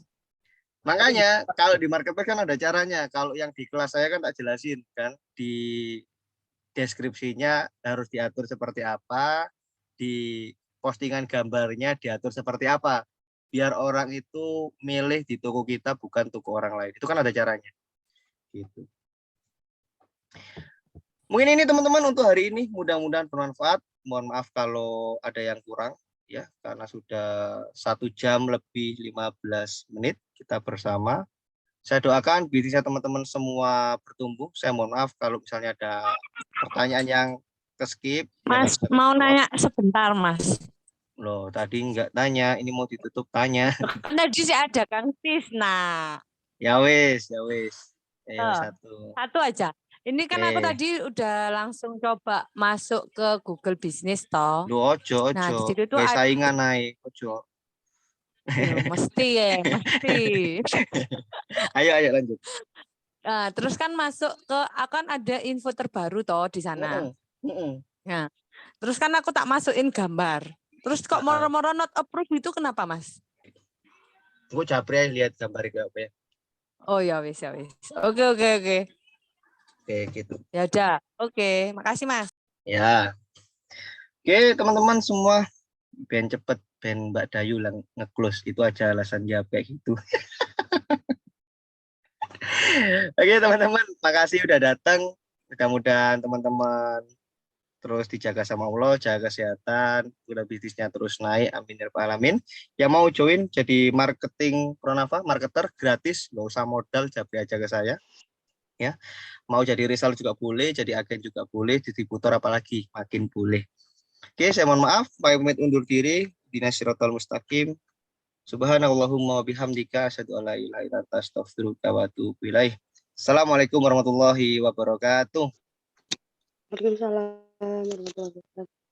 Makanya kalau di Marketplace kan ada caranya. Kalau yang di kelas saya kan tak jelasin kan, di deskripsinya harus diatur seperti apa, di postingan gambarnya diatur seperti apa, biar orang itu milih di toko kita bukan toko orang lain. Itu kan ada caranya. Gitu. Mungkin ini teman-teman untuk hari ini, mudah-mudahan bermanfaat. Mohon maaf kalau ada yang kurang ya, karena sudah 1 jam lebih 15 menit kita bersama. Saya doakan bisnisnya teman-teman semua bertumbuh. Saya mohon maaf kalau misalnya ada pertanyaan yang ke-skip. Mas, mau nanya sebentar, Mas. Loh, tadi nggak tanya, ini mau ditutup tanya. Tadi sih ada Kang Tisna. Ya wis. Satu aja. Ini kan aku tadi udah langsung coba masuk ke Google Business toh. Loh, ojo. Nah, di situ tuh ada saingan naik, ojo. Mesti. Ayo lanjut. Nah, terus kan masuk ke akan ada info terbaru toh di sana. Nah, Terus kan aku tak masukin gambar. Terus kok moro-moro not approve itu kenapa, Mas? Tunggu Japri lihat gambar itu apa ya. Oh ya wis ya wis. Oke. Oke, gitu. Ya udah. Oke, makasih Mas. Ya. Oke, teman-teman semua, ben cepet, ben Mbak Dayu lang nge-close. Itu aja alasan jawab kayak gitu. Oke, teman-teman, makasih udah datang. Mudah-mudahan teman-teman terus dijaga sama Allah, jaga kesehatan, udah bisnisnya terus naik, amin ya rabbal alamin. Yang mau join jadi marketing Pronava, marketer gratis, nggak usah modal, Japri aja ke saya. Ya, mau jadi reseller juga boleh, jadi agen juga boleh, distributor apalagi makin boleh. Oke, saya mohon maaf, saya pamit undur diri. Ihdinas siratal mustaqim. Subhanallahumma wa bihamdika asyhadu an la ilaha illa anta astaghfiruka wa atubu ilaik. Assalamualaikum warahmatullahi wabarakatuh. Waalaikumsalam warahmatullahi wabarakatuh.